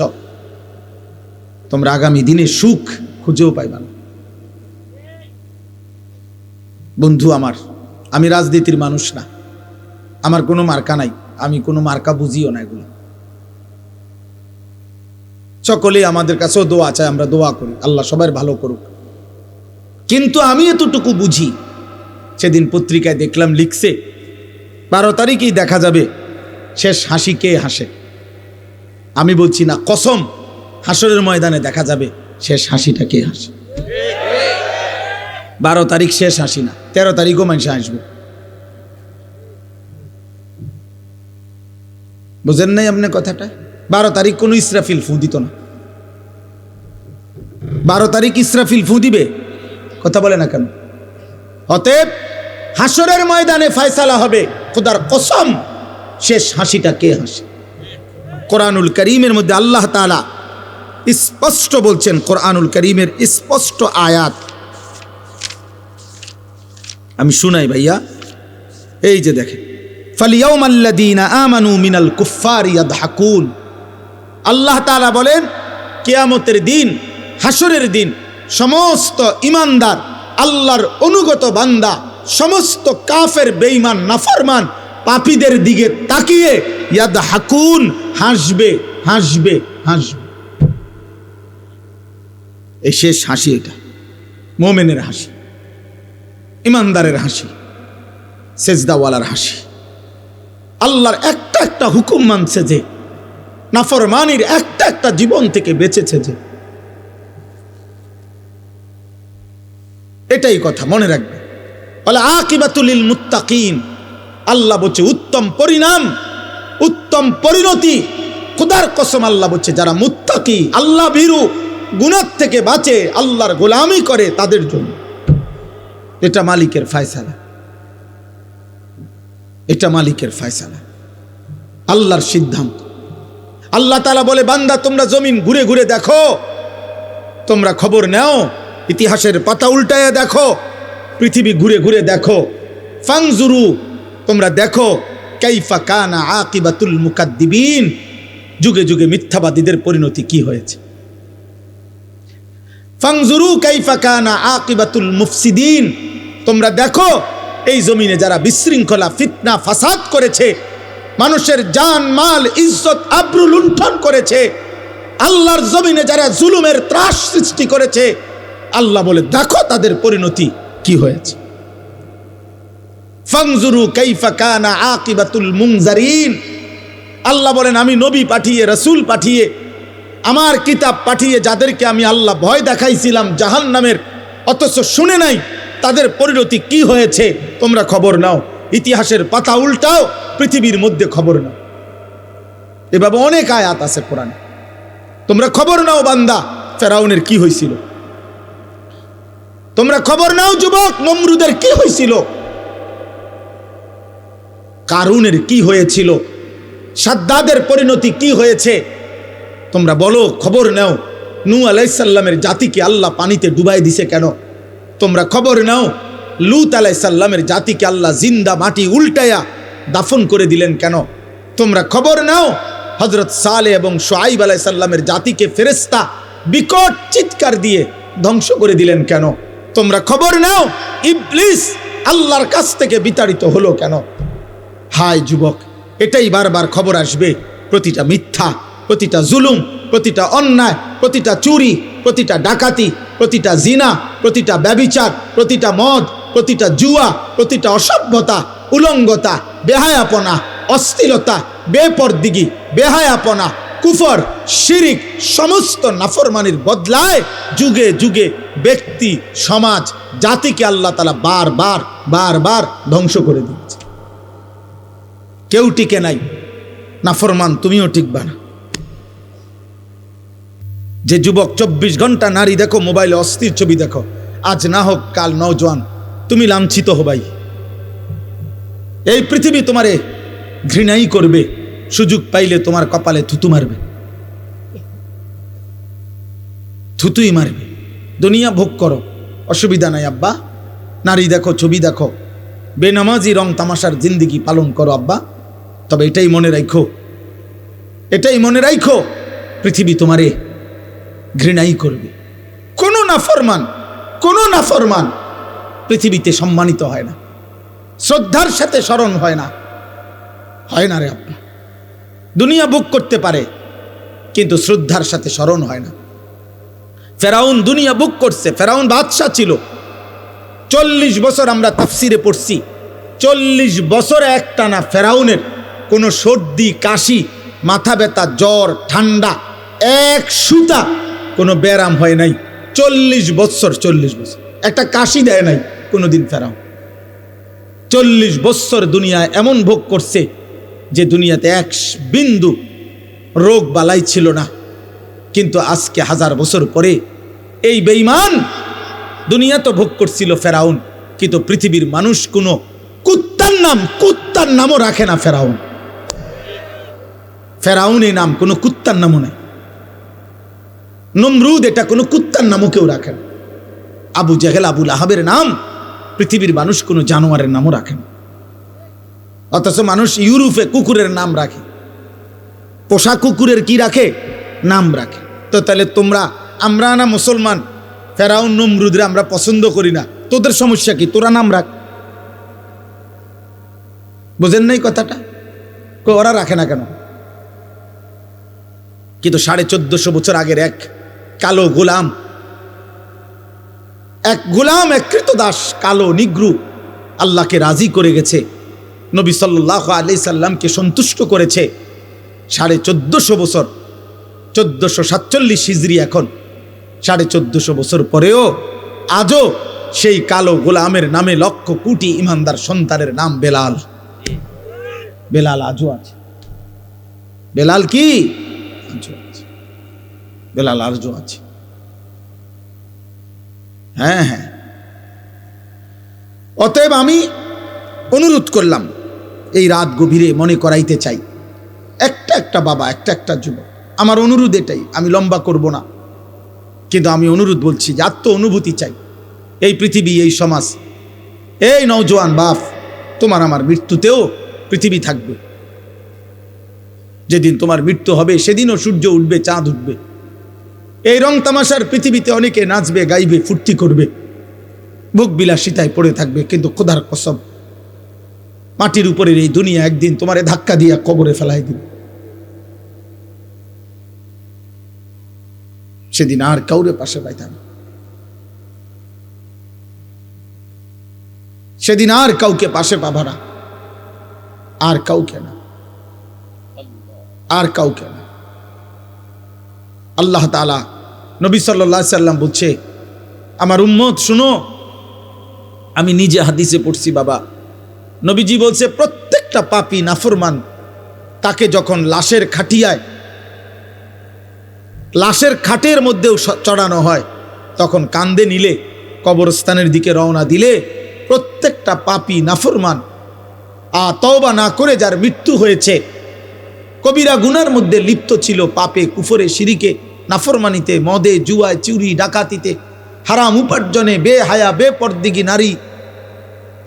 তোমরা আগামী দিনে সুখ খুঁজেও পাইবা না। বন্ধু আমার, আমি রাজনীতির মানুষ না, আমার কোনো মার্কা নাই, আমি কোনো মার্কা বুঝিও না। এগুলো সকলেই আমাদের কাছেও দোয়া চায়, আমরা দোয়া করি, আল্লাহ সবার ভালো করুক। কিন্তু আমি এতটুকু বুঝি, সেদিন পত্রিকায় দেখলাম লিখছে 12 তারিখেই দেখা যাবে শেষ হাসি কে হাসে। আমি বলছি না, কসম, হাসরের ময়দানে দেখা যাবে শেষ হাসিটা কে হাসে। 12 তারিখ শেষ হাসি না, 13 তারিখও মানুষ আসবে। বুঝেন নাই আপনি কথাটা? 12 তারিখ কোনো ইসরাফিল ফু দিত না। 12 তারিখ ইসরাফিল ফু দিবে? কথা বলে না কেন? অতএব হাসরের ময়দানে ফয়সালা হবে, খোদার কসম শেষ হাসিটা কে হাসে। কোরআনুল কারীমের মধ্যে আল্লাহ তাআলা স্পষ্ট বলছেন, কোরআনুল কারীমের স্পষ্ট আয়াত আমি শুনাই ভাইয়া। এই যে দেখেন, ফালিয়াউমাল্লাযীনা আমানু মিনাল কুফফারি ইয়াদহাকুন। আল্লাহ তাআলা বলেন, কিয়ামতের দিন, হাসরের দিন, সমস্ত ঈমানদার আল্লাহর অনুগত বান্দা, সমস্ত কাফের, বেঈমান, নাফরমান, পাপীদের দিকে তাকিয়ে ইয়াদহাকুন, হাসবে, হাসবে, হাসবে। এই শেষ হাসি, এটা মুমিনের হাসি, ঈমানদারের হাসি, সেজদাওয়ালার হাসি। আল্লাহর একটা একটা হুকুম মানছে যে, নাফরমানির একটা একটা জীবন থেকে বেঁচেছে যে, এটাই কথা মনে রাখবে। ওয়াল আকিবাতুল লিল মুত্তাকিন, আল্লাহ বলছে উত্তম পরিণাম, উত্তম পরিণতি, খোদার কসম আল্লাহ বলছে যারা মুত্তাকি, আল্লাহ ভীরু, গুনাহ থেকে বাঁচে, আল্লাহর গোলামি করে তাদের জন্য। এটা মালিকের ফয়সালা, এটা মালিকের ফয়সালা, আল্লাহর সিদ্ধান্ত। আল্লাহ তাআলা বলে বান্দা তোমরা জমিন ঘুরে ঘুরে দেখো, তোমরা খবর নাও, ইতিহাসের পাতা উল্টায়া দেখো, পৃথিবী ঘুরে ঘুরে দেখো। ফাংজুরু, তোমরা দেখো, কাইফা কানা আকিবাতুল মুকাদ্দিবিন, যুগে যুগে মিথ্যাবাদীদের পরিণতি কি হয়েছে। ফাংজুরু কাইফা কানা আকিবাতুল মুফসিদিন, তোমরা দেখো এই জমিনে যারা বিশৃঙ্খলা, ফিতনা, ফাসাদ করেছে, মানুষের জান মাল ইজ্জত আবরু লুণ্ঠন করেছে, আল্লাহর জমিনে যারা জুলুমের ত্রাস সৃষ্টি করেছে, আল্লাহ বলে দেখো তাদের পরিণতি কি হয়েছে। ফাংজুরু কাইফা কানা আকিবাতুল মুনজারিন, আল্লাহ বলেন আমি নবী পাঠিয়ে, রাসূল পাঠিয়ে, আমার কিতাব পাঠিয়ে যাদেরকে আমি আল্লাহ ভয় দেখাইছিলাম জাহান্নামের, অথচ শুনে নাই তাদের পরিণতি কি হয়েছে, তোমরা খবর নাও। ইতিহাসের পাতা উল্টাও, পৃথিবীর মধ্যে খবর নাও। এভাবে অনেক আয়াত আছে কোরআনে, তোমরা খবর নাও বান্দা ফেরাউনের কি হয়েছিল, তোমরা খবর নাও যুবক নমরুদের কি হয়েছিল, কারুনের কি হয়েছিল, সাদ্দাদের পরিণতি কি হয়েছে, তোমরা বলো, খবর নাও। নূহ আলাইহিস সালামের জাতিকে আল্লাহ পানিতে ডুবাই দিছে কেন, তোমরা খবর নাও। লূত আলাইহিস সালামের জাতিকে আল্লাহ জিন্দা মাটি উল্টায়া দাফন করে দিলেন কেন, তোমরা খবর নাও। হযরত সালেহ এবং শুআইব আলাইহিস সালামের জাতিকে ফেরেশতা বিকট চিৎকার দিয়ে ধ্বংস করে দিলেন কেন, তোমরা খবর নাও। ইবলিস আল্লাহর কাছ থেকে বিতাড়িত হলো কেন। হায় যুবক, এটাই বারবার খবর আসবে। প্রতিটা মিথ্যা, প্রতিটা জুলুম, প্রতিটা অন্যায়, প্রতিটা চুরি, প্রতিটা ডাকাতি, প্রতিটা জিনা, প্রতিটা ব্যভিচার, প্রতিটা মদ, প্রতিটা জুয়া, প্রতিটা অসভ্যতা, উলঙ্গতা, বেহায়াপনা, অশ্লীলতা, বেপরদিগি, বেহায়াপনা, কুফর, শিরিক, সমস্ত নাফরমানির বদলায় যুগে যুগে ব্যক্তি, সমাজ, জাতিকে আল্লাহ তাআলা বারবার বারবার ধ্বংস করে দিচ্ছে। কেউ টিকে নাই, নাফরমান তুমিও টিকবা না। যে যুবক 24 ঘন্টা নারী দেখো, মোবাইলে অস্থির ছবি দেখো, আজ না হোক কাল নওজোয়ান তুমি লাঞ্ছিত হবাই। এই পৃথিবী তোমারে ঘৃণাই করবে, সুযোগ পাইলে তোমার কপালে থুতু মারবে, থুতুই মারবে। দুনিয়া ভোগ করো, অসুবিধা নাই আব্বা, নারী দেখো, ছবি দেখো, বেনামাজি রং তামাশার জিন্দিগি পালন করো আব্বা। তবে এটাই মনে রাখো, এটাই মনে রাখো, পৃথিবী তোমারে ঘৃণাই করবে। কোনো নাফরমান পৃথিবীতে সম্মানিত হয় না, শ্রদ্ধার সাথে স্মরণ হয় না, হয় না রে আব্বা। দুনিয়া ভোগ করতে পারে কিন্তু শ্রদ্ধার সাথে স্মরণ হয় না। ফেরাউন দুনিয়া ভোগ করছে, ফেরাউন বাদশা ছিল। 40 বছর আমরা তাফসিরে পড়ছি, 40 বছরে একটানা ফেরাউনের কোনো সর্দি, কাশি, মাথা ব্যথা, জ্বর, ঠান্ডা, এক সুতা কোনো ব্যারাম হয় নাই। 40 বছর একটা কাশি দেয় নাই কোনোদিন ফেরাউন। 40 বছর দুনিয়ায় এমন ভোগ করছে যে দুনিয়াতে এক বিন্দু রোগ বালাই ছিল না। কিন্তু আজকে 1000 বছর পরে এই বেঈমান দুনিয়া তো ভোগ করছিল ফেরাউন, কিন্তু পৃথিবীর মানুষ কোনো কুত্তার নামও রাখে না। ফেরাউন এই নাম কোনো কুত্তার নামও নাই। নমরুদ এটা কোনো কুত্তার নামও কেউ রাখে না। আবু জেহেল, আবু লাহাবের নাম পৃথিবীর মানুষ কোনো জানোয়ারের নামও রাখে না। অথচ মানুষ ইউরোপে কুকুরের নাম রাখে, পোষা কুকুরের কি রাখে, নাম রাখে। তো তাহলে আমরা না মুসলমান, ফেরাউন নমরুদরে আমরা পছন্দ করি না, তোদের সমস্যা কি, তোরা নাম রাখ। বুঝেন নাই কথাটা? ওরা রাখে না কেন? কিন্তু 1450 বছর আগের এক কালো গোলাম, এক কৃতদাস, কালো নিগ্রু আল্লাহকে রাজি করে গেছে, নবী সাল্লাল্লাহু আলাইহি সাল্লামকে সন্তুষ্ট করেছে। 1450 বছর, 1447 হিজরি, এখন 1450 বছর পরেও আজও সেই কালো গোলামের নামে লক্ষ কোটি ইমানদার সন্তানের নাম বেলাল। বেলাল আজও আছে। বেলাল কি আজও আছে, বেলাল আজও আছে। হ্যাঁ হ্যাঁ, অতএব আমি অনুরোধ করলাম, এই রাত গভীরে মনে করাইতে চাই, একটা একটা বাবা, একটা একটা যুবক, আমার অনুরোধ এটাই, আমি লম্বা করব না, কিন্তু আমি অনুরোধ বলছি যে আত্ম অনুভূতি চাই। এই পৃথিবী, এই সমাজ, এই নওজোয়ান বাপ, তোমার আমার মৃত্যুতেও পৃথিবী থাকবে। যেদিন তোমার মৃত্যু হবে সেদিনও সূর্য উঠবে, চাঁদ উঠবে। এই রং তামাশার পৃথিবীতে অনেকে নাচবে, গাইবে, ফুর্তি করবে, ভোগ বিলাসিতায় পড়ে থাকবে, কিন্তু খোদার কসম, মাটির উপরের এই দুনিয়া একদিন তোমারে ধাক্কা দিয়া কবরে ফেলাই দিবে। সেদিন আর কাউরে পাশে পাইতাম, সেদিন আর কাউকে পাশে পাবা না, আর কাউকে না, আর কাউকে না। আল্লাহ তাআলা, নবী সাল্লাল্লাহু আলাইহি সাল্লাম বলছে, আমার উম্মত শুনো, আমি নিজে হাদিসে পড়ছি বাবা, নবীজি বলছে প্রত্যেকটা পাপী নাফরমান তাকে যখন লাশের খাটিয়ায়, লাশের খাটের মধ্যেও চড়ানো হয়, তখন কান্দে নিলে, কবরস্থানের দিকে রওনা দিলে, প্রত্যেকটা পাপী নাফরমান তওবা না করে যার মৃত্যু হয়েছে, কবিরা গুনার মধ্যে লিপ্ত ছিল, পাপে, কুফরে, শিরিকে, নাফরমানিতে, মদে, জুয়ায়, চুরি, ডাকাতিতে, হারাম উপার্জনে, বেহায়া, বেপরদিগি নারী,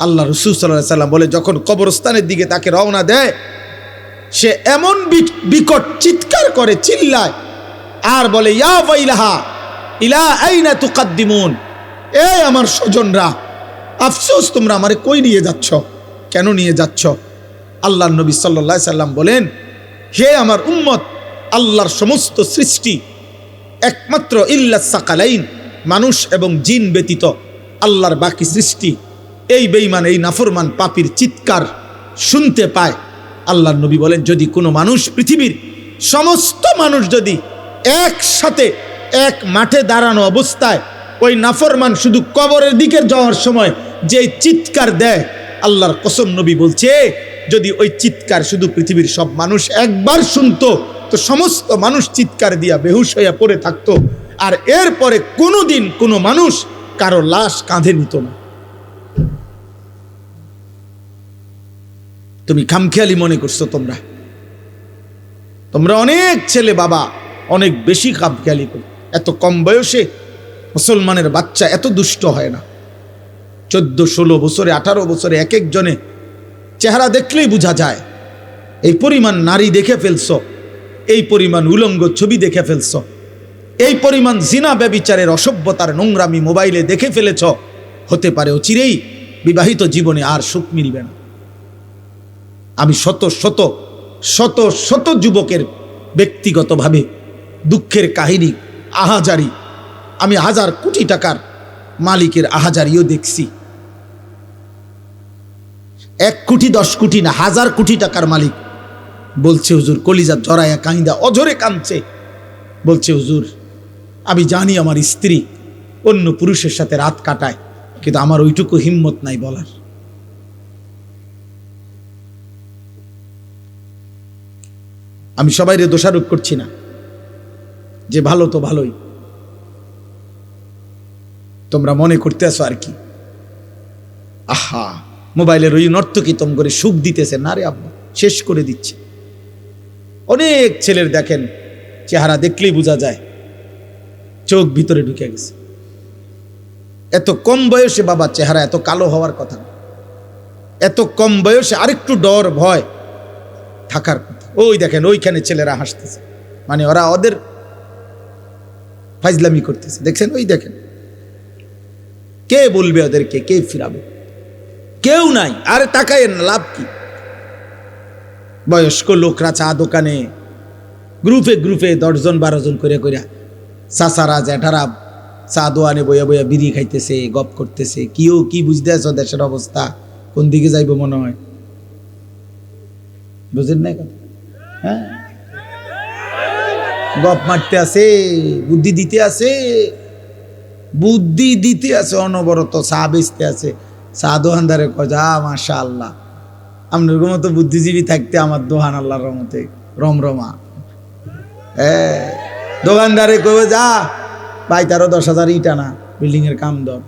আল্লাহ রাসূল সাল্লাল্লাহু আলাইহি সাল্লাম বলে যখন কবরস্থানের দিকে তাকে রওনা দেয়, সে এমন বিকট চিৎকার করে, চিল্লায়, আর বলে, ইয়া ওয়াইলাহা ইলা আইনা তুকাদ্দিমুন, এ আমার স্বজনরা, আফসোস, তোমরা আমারে কই নিয়ে যাচ্ছ, কেন নিয়ে যাচ্ছ? আল্লাহর নবী সাল্লাল্লাহু আলাইহি সাল্লাম বলেন, হে আমার উম্মত, আল্লাহর সমস্ত সৃষ্টি একমাত্র ইল্লাস সাকালাইন, মানুষ এবং জিন ব্যতীত আল্লাহর বাকি সৃষ্টি এই বেঈমান, এই নাফরমান পাপীর চিৎকার শুনতে পায়। আল্লাহর নবী বলেন, যদি কোনো মানুষ, পৃথিবীর সমস্ত মানুষ যদি একসাথে এক মাঠে দাঁড়ানো অবস্থায় ওই নাফরমান শুধু কবরের দিকে যাওয়ার সময় যে চিৎকার দেয়, আল্লাহর কসম নবী বলছে, যদি ওই চিৎকার শুধু পৃথিবীর সব মানুষ একবার শুনতো, তো সমস্ত মানুষ চিৎকার দিয়া বেহুশ হইয়া পড়ে থাকতো, আর এরপরে কোনোদিন কোনো মানুষ কারো লাশ কাঁধে নিত না। তুমি খামখেয়ালি মনে করছো, তোমরা অনেক ছেলে বাবা অনেক বেশি খামখেয়ালি করো। এত কম বয়সে মুসলমানের বাচ্চা এত দুষ্ট হয় না। 14-16 বছরে, 18 বছরে এক একজনে চেহারা দেখলেই বোঝা যায়। এই পরিমাণ নারী দেখে ফেলছো, এই পরিমাণ উলঙ্গ ছবি দেখে ফেলছো, এই পরিমাণ জিনা ব্যভিচারের, অসভ্যতার নোংরামি মোবাইলে দেখে ফেলেছ, হতে পারে অচিরেই বিবাহিত জীবনে আর সুখ মিলবে না। আমি শত শত শত শত যুবকের ব্যক্তিগতভাবে দুঃখের কাহিনী, আহাজারি, আমি 1000 কোটি টাকার মালিকের আহাজারিও দেখছি। 1 কোটি 10 কোটি না, 1000 কোটি টাকার মালিক বলছে, হুজুর, কলিজা জড়াইয়া কাঁদা অঝরে কাঁদছে, বলছে, হুজুর, আমি জানি আমার স্ত্রী অন্য পুরুষের সাথে রাত কাটায়, কিন্তু আমার ওইটুকু হিম্মত নাই বলার। আমি সবাইরে দোষারোপ করছি না, যে ভালো তো ভালোই, তোমরা মনে করতে আসো আর কি, আহা মোবাইলের ওই নর্তকী তোম করে সুখ দিতেছে না রে আব্বা, শেষ করে দিচ্ছে। অনেক ছেলের দেখেন চেহারা দেখলেই বোঝা যায় চোখ ভিতরে ঢুকে গেছে। এত কম বয়সে বাবা চেহারা এত কালো হওয়ার কথা না, এত কম বয়সে আরেকটু ডর ভয় থাকার কথা। ওই দেখেন ওইখানে ছেলেরা হাসতেছে, মানে ওরা ওদের ফাইজলামি করতেছে, দেখছেন? ওই দেখেন, কে বলবে ওদেরকে, কে ফিরাবে? কেউ নাই। আরে তাকায় না, লাভ কি? বয়স্ক লোকরা চা দোকানে গ্রুপে গ্রুপে 10 জন 12 জন করে করে, চাচারা জ্যাঠারা চা দোয়ানে বইয়া বইয়া বিড়ি খাইতেছে, গপ করতেছে। কি বুঝতে আছো দেশের অবস্থা কোন দিকে যাইব মনে হয়? বুঝেন না? হ্যাঁ, গপ মারতে আছে, বুদ্ধি দিতে আছে, অনবরত চা বেচতে আছে। চা দোকানদারে কয়, যা মাশাআল্লাহ, আপনার মতো বুদ্ধিজীবী থাকতে আমার দোহান আল্লাহর রহমতে রমরমা। দোকানদারে কবে যা ভাই, তারও 10,000 ইট আনা, বিল্ডিং এর কাম দর।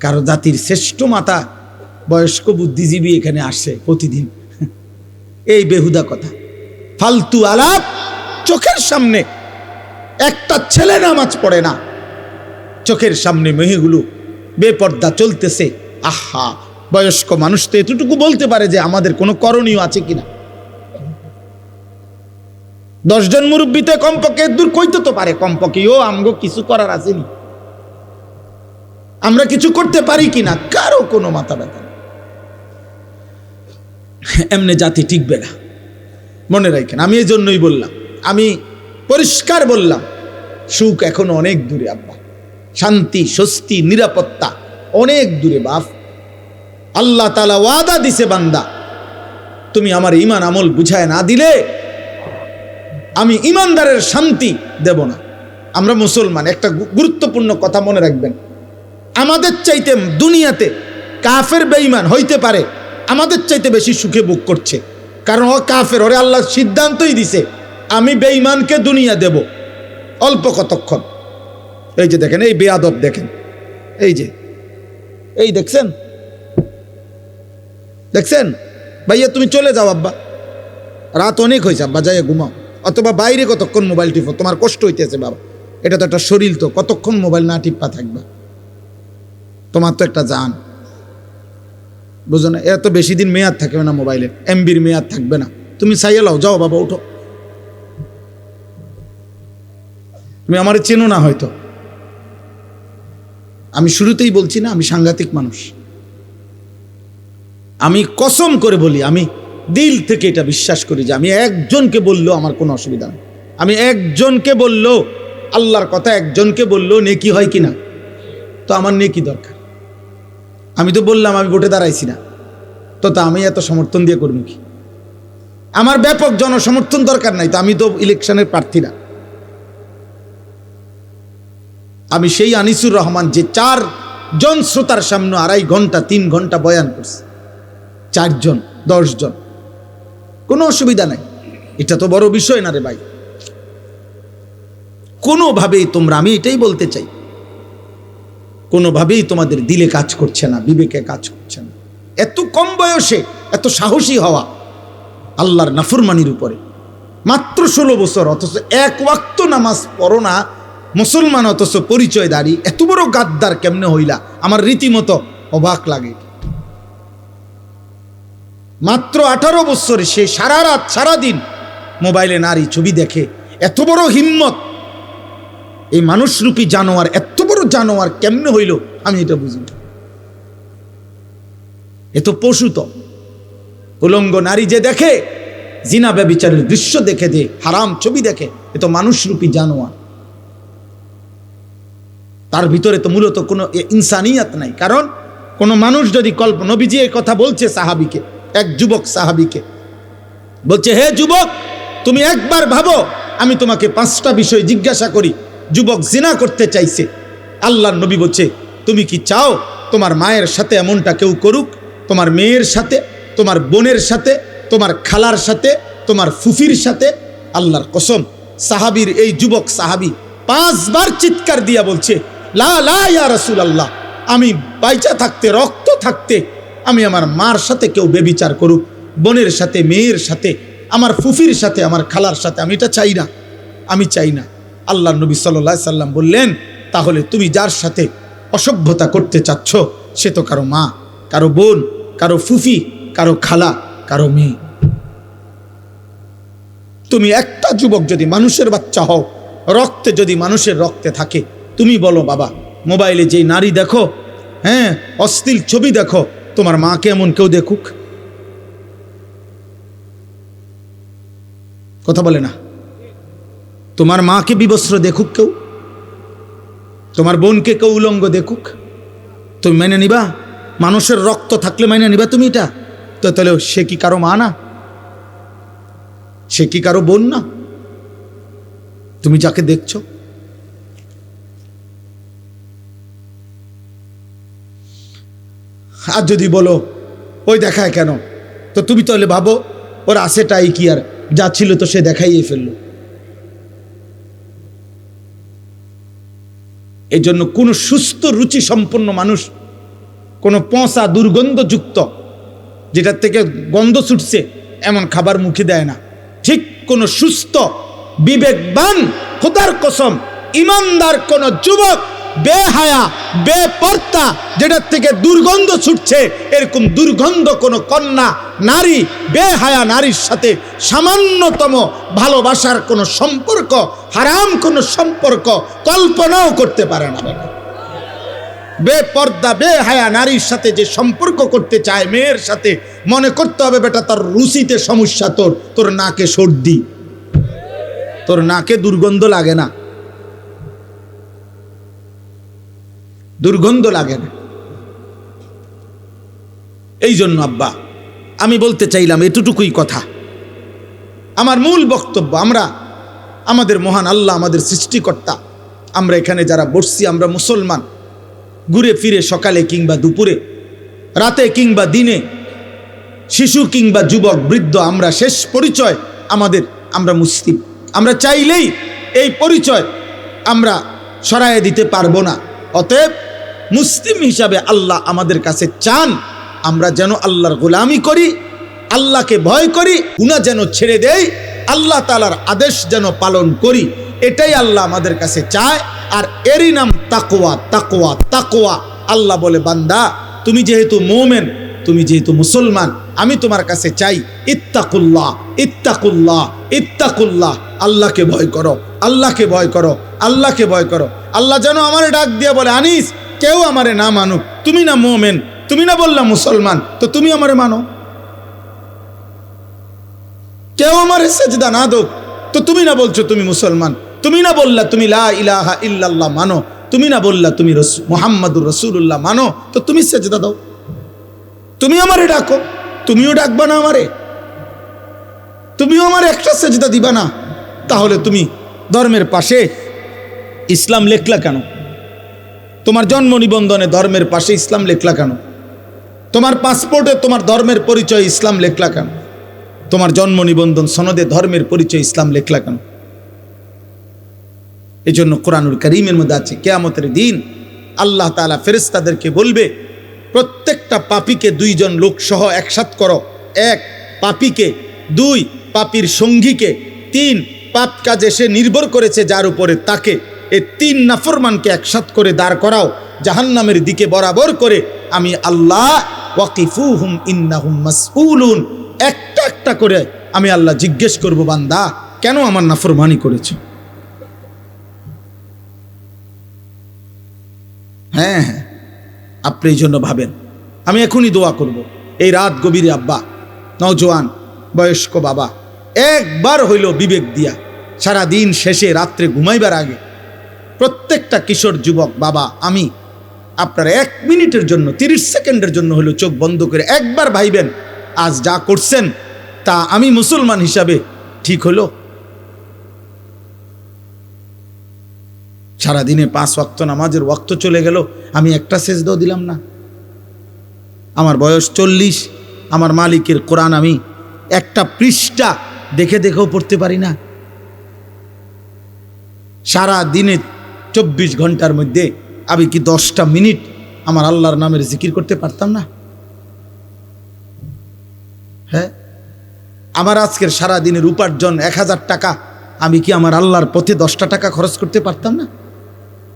কারো জাতির শ্রেষ্ঠ মাতা বয়স্ক বুদ্ধিজীবী এখানে আসে প্রতিদিন। এই বেহুদা কথা, ফালতু আলাপ। চোখের সামনে একটা ছেলে নামাজ পড়ে না, চোখের সামনে মেয়েগুলো বেপর্দা চলতেছে। আহা, বয়স্ক মানুষ তো এতটুকু বলতে পারে যে আমাদের কোনো করণীয় আছে কিনা। 10 জন মুরব্বীতে কমপক্ষে দূর কইতে তো পারে, কমপক্ষে ও আমগো কিছু করার আসেনি, আমরা কিছু করতে পারি কিনা, কারো কোনো মাথা ব্যথা নেই। এমনি জাতি টিকবে না, মনে রাখেন। আমি এই জন্যই বললাম, আমি পরিষ্কার বললাম, সুখ এখনো অনেক দূরে আব্বা, শান্তি স্বস্তি নিরাপত্তা অনেক দূরে বাপ। আল্লাহ তাআলা ওয়াদা দিছে, বান্দা তুমি আমার ঈমান আমল বুঝায় না দিলে আমি ঈমানদারের শান্তি দেব না। আমরা মুসলমান, একটা গুরুত্বপূর্ণ কথা মনে রাখবেন, আমাদের চাইতে দুনিয়াতে কাফের বেঈমান হইতে পারে আমাদের চাইতে বেশি সুখে ভোগ করছে, কারণ ও কাফের, ওরে আল্লাহ সিদ্ধান্তই দিছে আমি বেঈমানকে দুনিয়া দেব অল্প কতক্ষণ। এই যে দেখেন, এই বেয়াদব দেখেন, এই যে এই দেখছেন, দেখছেন ভাইয়া, তুমি চলে যাও আব্বা, রাত অনেক হয়েছে আব্বা, যাই ঘুমাও, অথবা বাইরে কতক্ষণ মোবাইল টিপো, তোমার কষ্ট হইতেছে বাবা, এটা তো একটা শরীর, তো কতক্ষণ মোবাইল না টিপা থাকবা, তোমার তো একটা জান, বুঝো না? এত বেশি দিন মেয়াদ থাকবে না মোবাইলের, এমবির মেয়াদ থাকবে না, তুমি চাইয়ে লাও, যাও বাবা উঠো। তুমি আমার চেনো না হয়তো, আমি শুরুতেই বলছি না আমি সাংঘাতিক মানুষ, আমি কসম করে বলি, আমি দিল থেকে এটা বিশ্বাস করি যে আমি একজনকে বললেও আমার কোনো অসুবিধা নেই, আমি একজনকে বললেও, আল্লাহর কথা একজনকে বললেও নেকি হয় কিনা, তো আমার নেকি দরকার। আমি তো বললাম আমি ভোটে দাঁড়াইছি না, তো আমি এত সমর্থন দিয়ে করবো কি? আমার ব্যাপক জনসমর্থন দরকার নাই, তো আমি তো ইলেকশনের প্রার্থী না। আমি সেই আনিসুর রহমান যে 4 জন শ্রোতার সামনে 2.5 ঘন্টা 3 ঘন্টা বয়ান করছে, 4 জন 10 জন, কোনো অসুবিধা নাই, এটা তো বড় বিষয় না রে ভাই। কোনোভাবেই তোমরা, আমি এটাই বলতে চাই, কোনোভাবেই তোমাদের দিলে কাজ করছে না, বিবেকে কাজ করছে না। এত কম বয়সে এত সাহসী হওয়া আল্লাহর নাফরমানির উপরে, মাত্র 16 বছর, অথচ 1 ওয়াক্ত নামাজ পড়ো না, মুসলমান অথচ পরিচয় দাঁড়ি, এত বড় গাদ্দার কেমনে হইলা? আমার রীতিমতো অবাক লাগে। মাত্র 18 বছরে সে সারা রাত সারাদিন মোবাইলে নারী ছবি দেখে, এত বড় হিম্মত! এই মানুষরূপী জানোয়ার, এত বড় জানোয়ার কেমনে হইল আমি এটা বুঝি না। এ তো পশু, তো উলঙ্গ নারী যে দেখে, জিনা ব্যভিচারের দৃশ্য দেখে, দে হারাম ছবি দেখে, এ তো মানুষরূপী জানোয়ার। তার ভিতরে তো মূলত কোনো ইনসানিয়াত নাই। কারণ কোন মানুষ যদি নবীজি এই কথা বলছে সাহাবীকে, এক যুবক সাহাবীকে বলছে, হে যুবক, তুমি একবার ভাবো, আমি তোমাকে 5টা বিষয় জিজ্ঞাসা করি। যুবক জিনা করতে চাইছে, আল্লাহর নবী বলছে, তুমি কি চাও তোমার মায়ের সাথে এমনটা কেউ করুক? তোমার মেয়ের সাথে, তোমার বোনের সাথে, তোমার খালার সাথে, তোমার ফুফির সাথে? আল্লাহর কসম, সাহাবীর এই যুবক সাহাবী 5 বার চিৎকার দিয়া বলছে, লা লা ইয়া রাসূলুল্লাহ, আমি বাইচা থাকতে, রক্ত থাকতে আমি আমার মার সাথে কেউ বেবিচার করুক, বোনের সাথে, মেয়ের সাথে, আমার ফুফির সাথে, আমার খালার সাথে, আমি এটা চাই না, আমি চাই না। আল্লাহর নবী সাল্লাল্লাহু আলাইহি সাল্লাম বললেন, তাহলে তুমি যার সাথে অসভ্যতা করতে চাচ্ছ সে তো কারো মা, কারো বোন, কারো ফুফি, কারো খালা, কারো মেয়ে। তুমি একটা যুবক যদি মানুষের বাচ্চা হও, রক্তে যদি মানুষের রক্তে থাকে, তুমি বলো বাবা, মোবাইলে যেই নারী দেখো, হ্যাঁ, অশ্লীল ছবি দেখো, তোমার মাকে এমন কেউ দেখুক? কথা বলে না। তোমার মাকে বিবস্ত্র দেখুক কেউ? তোমার বোনকে কেউ উলঙ্গ দেখুক? তুমি মেনে নিবা? মানুষের রক্ত থাকলে মেনে নিবা তুমি এটা? তো তাহলে সে কি কারো মা না? সে কি কারো বোন না? তুমি যাকে দেখছো, আর যদি বলো ওই দেখায় কেন, তো তুমি তাহলে ভাবো ওর আছেটাই কি, আর যা ছিল তো সে দেখাইয়ে ফেললো। এই জন্য কোন সুস্থ রুচি সম্পন্ন মানুষ কোন পচা দুর্গন্ধযুক্ত যেটার থেকে গন্ধ ছুটছে এমন খাবার মুখে দেয় না। ঠিক কোন সুস্থ বিবেকবান খোদার কসম ইমানদার কোন যুবক বেহায়া বেপর্দা যেটার থেকে দুর্গন্ধ ছুটছে এরকম দুর্গন্ধ কোন কন্যা নারী বেহায়া নারীর সাথে সামান্যতম ভালোবাসার কোন সম্পর্ক, হারাম কোন সম্পর্ক কল্পনাও করতে পারে না। বেপর্দা বেহায়া নারীর সাথে যে সম্পর্ক করতে চায় মেয়ের সাথে, মনে করতে হবে বেটা তার রুচিতে সমস্যা, তোর নাকে সর্দি, তোর নাকে দুর্গন্ধ লাগে না, দুর্গন্ধ লাগে না। এই জন্য আব্বা আমি বলতে চাইলাম এতটুকুই কথা। আমার মূল বক্তব্য, আমরা আমাদের মহান আল্লাহ আমাদের সৃষ্টিকর্তা, আমরা এখানে যারা বসছি আমরা মুসলমান, ঘুরে ফিরে সকালে কিংবা দুপুরে, রাতে কিংবা দিনে, শিশু কিংবা যুবক বৃদ্ধ, আমরা শেষ পরিচয় আমরা মুসলিম। আমরা চাইলেই এই পরিচয় আমরা সরায়ে দিতে পারবো না। অতএব মুসলিম হিসাবে আল্লাহ আমাদের কাছে চান আমরা যেন আল্লাহর গোলামি করি, আল্লাহকে ভয় করি, গুনাহ যেন ছেড়ে দেই, আল্লাহ তাআলার আদেশ যেন পালন করি। এটাই আল্লাহ আমাদের কাছে চায়। আর এরই নাম তাকওয়া। তাকওয়া তাকওয়া আল্লাহ বলে, বান্দা তুমি যেহেতু মোমেন, তুমি যেহেতু মুসলমান, আমি তোমার কাছে চাই ইত্তাকুল্লাহ ইত্তাকুল্লাহ ইত্তাকুল্লাহ, আল্লাহকে ভয় করো, আল্লাহকে ভয় করো, আল্লাহকে ভয় করো। আল্লাহ যেন আমারে ডাক দিয়ে বলে, আনিস কেউ আমারে না মানুক, তুমি না মোমেন, তুমি না বললা মুসলমান, তো তুমি আমারে মানো। কেউ আমারে সেজদা না দো, তো তুমি না বলছো তুমি মুসলমান, তুমি না বললা তুমি লা ইলাহা ইল্লাল্লাহ মানো, তুমি না বললা তুমি মুহাম্মাদুর রাসূলুল্লাহ মানো, তো তুমি সেজদা দাও। তুমি আমারে ডাকো, তুমিও ডাকবা না আমারে, তুমিও আমার একটা সেজদা দিবা না, তাহলে তুমি ধর্মের পাশে ইসলাম লেখলা কেন? তোমার জন্ম নিবন্ধনে ধর্মের পাশে ইসলাম লেখলা কেন? তোমার পাসপোর্টে তোমার ধর্মের পরিচয় ইসলাম লেখলা কেন? তোমার জন্ম নিবন্ধন সনদে ধর্মের পরিচয় ইসলাম লেখলা কেন? এই জন্য কোরআনুল কারীমের মধ্যে আছে কিয়ামতের দিন আল্লাহ তাআলা ফেরেশতাদেরকে বলবে, প্রত্যেকটা পাপীকে দুইজন লোক সহ একসাথ করো। এক, পাপীকে; দুই, পাপীর সঙ্গীকে; তিন, পাপ কাজে সে নির্ভর করেছে যার উপরে তাকে। এই তিন নাফরমানকে একসাথ করে দাঁড় করাও জাহান্নামের দিকে বরাবর করে। আমি আল্লাহ ওয়াকিফুহুম ইন্নাহুম মাসউলুন, একটা একটা করে আমি আল্লাহ জিজ্ঞেস করব, বান্দা কেন আমার নাফরমানি করেছো? হ্যাঁ হ্যাঁ, আপনি এই জন্য ভাবেন। আমি এখনই দোয়া করব, এই রাত গভীরে আব্বা, নওজোয়ান বয়স্ক বাবা, একবার হইল বিবেক দিয়া সারা দিন শেষে রাত্রে ঘুমাইবার আগে প্রত্যেকটা কিশোর যুবক বাবা, আমি আপনার 1 মিনিটের জন্য 30 সেকেন্ডের জন্য হলো চোখ বন্ধ করে একবার ভাইবেন, আজ যা করছেন তা আমি মুসলমান হিসাবে ঠিক হলো? সারাদিনে 5 ওয়াক্ত নামাজের ওয়াক্ত চলে গেল, আমি একটা সেজদাও দিলাম না। আমার বয়স 40, আমার মালিকের কোরআন আমি একটা পৃষ্ঠা দেখে দেখেও পড়তে পারি না। সারা দিনে 24 ঘন্টার মধ্যে আমি কি 10টা মিনিট আমার আল্লাহর নামের জিকির করতে পারতাম না? হ্যাঁ, আমার আজকের সারা দিনের উপার্জন 1000 টাকা, আমি কি আমার আল্লাহর পথে 10টা টাকা খরচ করতে পারতাম না?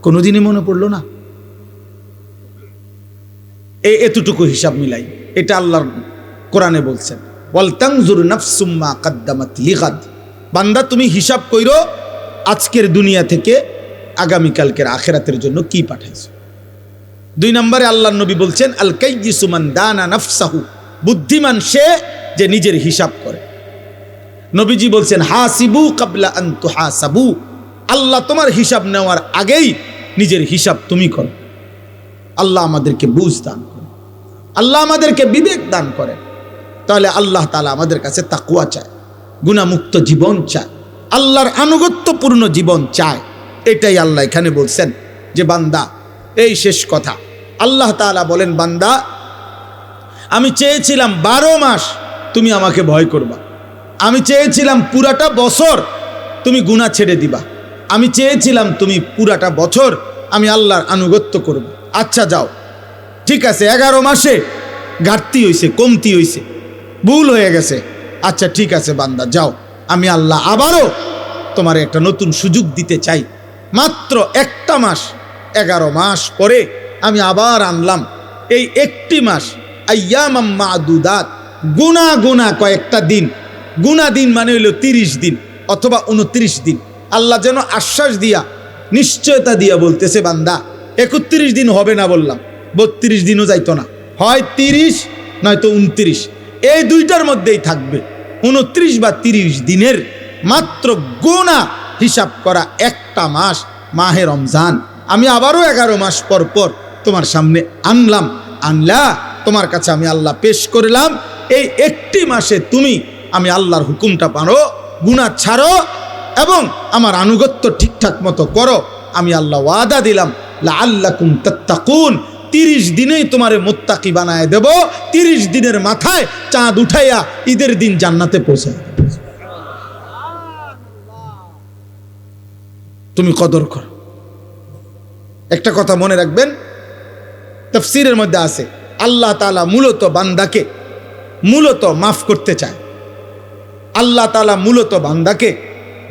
কোনোদিনই মনে পড়লো না। এতটুকু হিসাব মিলাই, এটা আল্লাহর কোরআনে বলছেন, ওয়াল তানজুর নাফসুম মা কদ্দামাত লিগাদ, বান্দা তুমি হিসাব কইরো আজকের দুনিয়া থেকে আগামীকালকের আখিরাতের জন্য কি পাঠাইছো। 2 নম্বরে আল্লাহর নবী বলছেন, আল কাইয়িসু মান দানা নাফসাহু, বুদ্ধিমান সে যে নিজের হিসাব করে। নবীজি বলছেন, হাসিবু ক্বাবলা আন তুহাসাবু, আল্লাহ তোমার হিসাব নেওয়ার আগেই নিজের হিসাব তুমি করো। আল্লাহ আমাদেরকে বুঝ দান করে, আল্লাহ আমাদেরকে বিবেক দান করে। তাহলে আল্লাহ তাআলা আমাদের কাছে তাকওয়া চায়, গুনাহমুক্ত জীবন চায়, আল্লাহর আনুগত্যপূর্ণ জীবন চায়। এটাই আল্লাহ এখানে বলছেন যে বান্দা, এই শেষ কথা, আল্লাহ তাআলা বলেন, বান্দা আমি চেয়েছিলাম 12 মাস তুমি আমাকে ভয় করবা। আমি চেয়েছিলাম পুরাটা বছর তুমি গুনাহ ছেড়ে দিবা। আমি চেয়েছিলাম তুমি পুরাটা বছর আমি আল্লাহর আনুগত্য করব। আচ্ছা যাও, ঠিক আছে, 11 মাসে ঘাটতি হইছে, কমতি হইছে, ভুল হয়ে গেছে। আচ্ছা ঠিক আছে বান্দা, যাও, আমি আল্লাহ আবারও তোমার একটা নতুন সুযোগ দিতে চাই। মাত্র একটা মাস, 11 মাস পরে আমি আবার আনলাম এই একটি মাস, আইয়ামাম মাদুদাত, গুনা গুনা কয়েকটা দিন, গুনা দিন মানে হইল 30 দিন অথবা 29 দিন। আল্লাহ যেন আশ্বাস দিয়া, নিশ্চয়তা দিয়া বলতেছে, বান্দা 31 দিন হবে না বললাম, 32 দিনও যাইতো না, হয় 30 নয়তো 29, এই দুইটার মধ্যেই থাকবে। 29 বা 30 দিনের মাত্র গুনাহ হিসাব করা একটা মাস, মাহে রমজান, আমি আবারও 11 মাস পর পর তোমার সামনে আনলাম। আনলা তোমার কাছে আমি আল্লাহ পেশ করলাম, এই একটি মাসে তুমি আমি আল্লাহর হুকুমটা পারো, গুনাহ ছাড়ো এবং আমার আনুগত্য ঠিকঠাক মতো করো। আমি আল্লাহ ওয়াদা দিলাম, লাআল্লাকুম তাত্তাকুন, 30 দিনেই তোমারে মুত্তাকি বানায় দেব। 30 দিনের মাথায় চাঁদ উঠাইয়া ঈদের দিন জান্নাতে পৌঁছায় দেব। তুমি কদর করো। একটা কথা মনে রাখবেন, তাফসীরের মধ্যে আছে আল্লাহ তাআলা মূলত বান্দাকে মূলত মাফ করতে চায়। আল্লাহ তাআলা মূলত বান্দাকে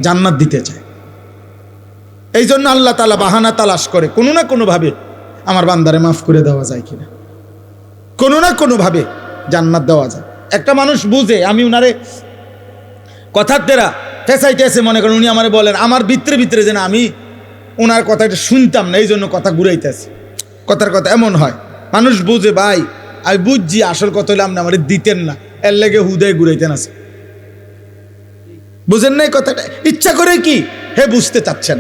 জান্নাত দিতে চায়। এই জন্য আল্লাহ তাআলা বাহানা তালাশ করে, কোনো না কোনোভাবে আমার বান্দারে মাফ করে দেওয়া যায় কিনা, কোনো না কোনোভাবে জান্নাত দেওয়া যায়। একটা মানুষ বুঝে আমি উনারে কথার দ্বারা ফেসাইতেছে, মনে করেন উনি আমারে বলেন, আমার ভিতরে ভিতরে যেন আমি ওনার কথাটা শুনতাম না, এই জন্য কথা ঘুরাইতেছি। কথার কথা এমন হয়, মানুষ বুঝে ভাই আমি বুঝছি, আসল কথা হইলে আপনি আমার দিতেন না, এর লেগে হুদায় ঘুরাইতেন আছে। বুঝেন নাই কথাটা? ইচ্ছা করে কি হে বুঝতে চাচ্ছেন।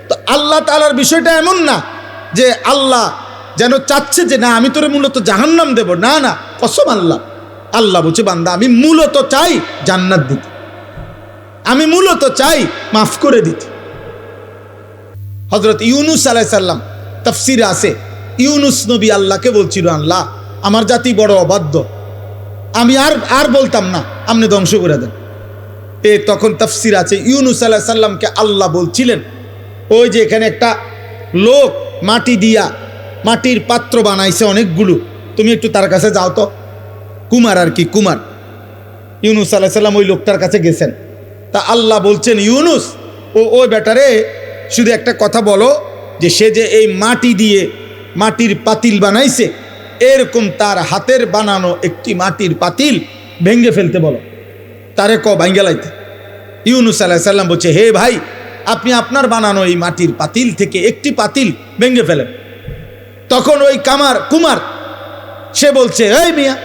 তো আল্লাহ তাআলার বিষয়টা এমন না যে আল্লাহ যেন চাচ্ছে যে না আমি তোরে মূলত জাহান্নাম দেব, না না, কসম আল্লাহ। আল্লাহ বলছে বান্দা আমি মূলত চাই জান্নাত দিতে, আমি মূলত চাই মাফ করে দিতে। হযরত ইউনুস আলাইহিস সালাম তাফসীরে আছে, ইউনুস নবী আল্লাহকে বলছিল, আল্লাহ আমার জাতি বড় অবাধ্য, আমি আর বলতাম না, আপনি ধ্বংস করে দেন। তখন তাফসীর আছে ইউনুস আলাইহিস সালামকে আল্লাহ বলছিলেন, ওই যে এখানে একটা লোক মাটি দিয়া মাটির পাত্র বানাইছে অনেকগুলো, তুমি একটু তার কাছে যাও তো। কুমার আর কি, কুমার। ইউনুস আলাইহিস সালাম ওই লোকটার কাছে গেছেন। তা আল্লাহ বলছেন, ইউনুস ওই বেটারে শুধু একটা কথা বলো, যে সে যে এই মাটি দিয়ে মাটির পাতিল বানাইছে, এরকম তার হাতের বানানো একটি মাটির পাতিল ভেঙে ফেলতে বলো, তারে ভাঙ্গে লাইতে। ইউনুস আলাইহিস সালাম বলছে, হে ভাই, আপনি আপনার বানানো এই মাটির পাতিল থেকে একটি পাতিল ভেঙে ফেলেন। তখন ওই কুমার সে বলছে, এই মিয়া,